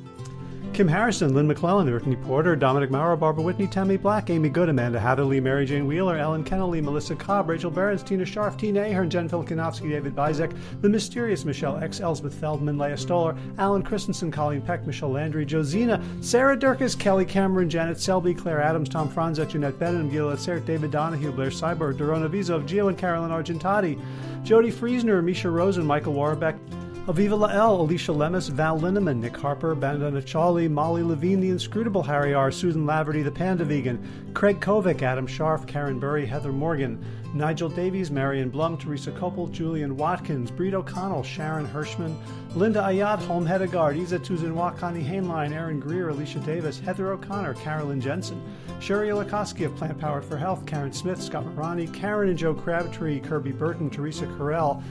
Kim Harrison, Lynn McClellan, Brittany Porter, Dominic Maurer, Barbara Whitney, Tammy Black, Amy Good, Amanda Hatherley, Mary Jane Wheeler, Ellen Kennelly, Melissa Cobb, Rachel Behrens, Tina Scharf, Tina Ahern, Jen Filikanovsky, David Bizek, The Mysterious Michelle X, Elsbeth Feldman, Leah Stoller, Alan Christensen, Colleen Peck, Michelle Landry, Josina, Sarah Durkis, Kelly Cameron, Janet Selby, Claire Adams, Tom Franzek, Jeanette Bennett, Gila Sert, David Donahue, Blair Cyborg, Dorona Vizov, Gio and Carolyn Argentati, Jody Friesner, Misha Rosen, Michael Warbeck, Aviva Lael, Alicia Lemus, Val Linneman, Nick Harper, Bandana Charlie, Molly Levine, The Inscrutable Harry R., Susan Laverty, The Panda Vegan, Craig Kovic, Adam Scharf, Karen Burry, Heather Morgan, Nigel Davies, Marion Blum, Teresa Koppel, Julian Watkins, Breed O'Connell, Sharon Hirschman, Linda Ayat, Holm Hedegaard, Isa Tuzinwa, Connie Hainline, Aaron Greer, Alicia Davis, Heather O'Connor, Carolyn Jensen, Sherry Olakoski of Plant Powered for Health, Karen Smith, Scott Marani, Karen and Joe Crabtree, Kirby Burton, Teresa Carell,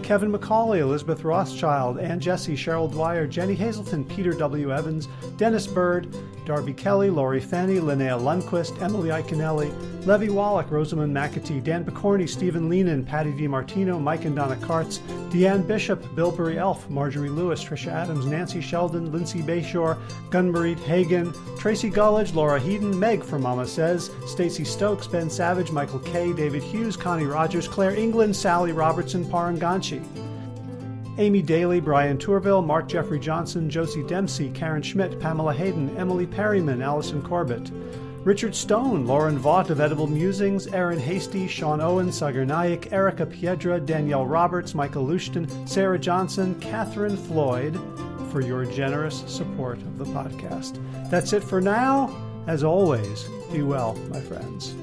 Kevin McCauley, Elizabeth Rothschild, Ann Jesse, Cheryl Dwyer, Jenny Hazelton, Peter W. Evans, Dennis Bird, Darby Kelly, Lori Fanny, Linnea Lundquist, Emily Iconelli, Levy Wallach, Rosamund McAtee, Dan Picorni, Stephen Leenan, Patty DiMartino, Mike and Donna Kartz, Deanne Bishop, Bilberry Elf, Marjorie Lewis, Tricia Adams, Nancy Sheldon, Lindsay Bayshore, Gunmarie Hagan, Tracy Gullidge, Laura Heaton, Meg from Mama Says, Stacey Stokes, Ben Savage, Michael Kay, David Hughes, Connie Rogers, Claire England, Sally Robertson, Paranganchi, Amy Daly, Brian Tourville, Mark Jeffrey Johnson, Josie Dempsey, Karen Schmidt, Pamela Hayden, Emily Perryman, Allison Corbett, Richard Stone, Lauren Vaught of Edible Musings, Aaron Hasty, Sean Owen, Sagar Naik, Erica Piedra, Danielle Roberts, Michael Lushton, Sarah Johnson, Catherine Floyd, for your generous support of the podcast. That's it for now. As always, be well, my friends.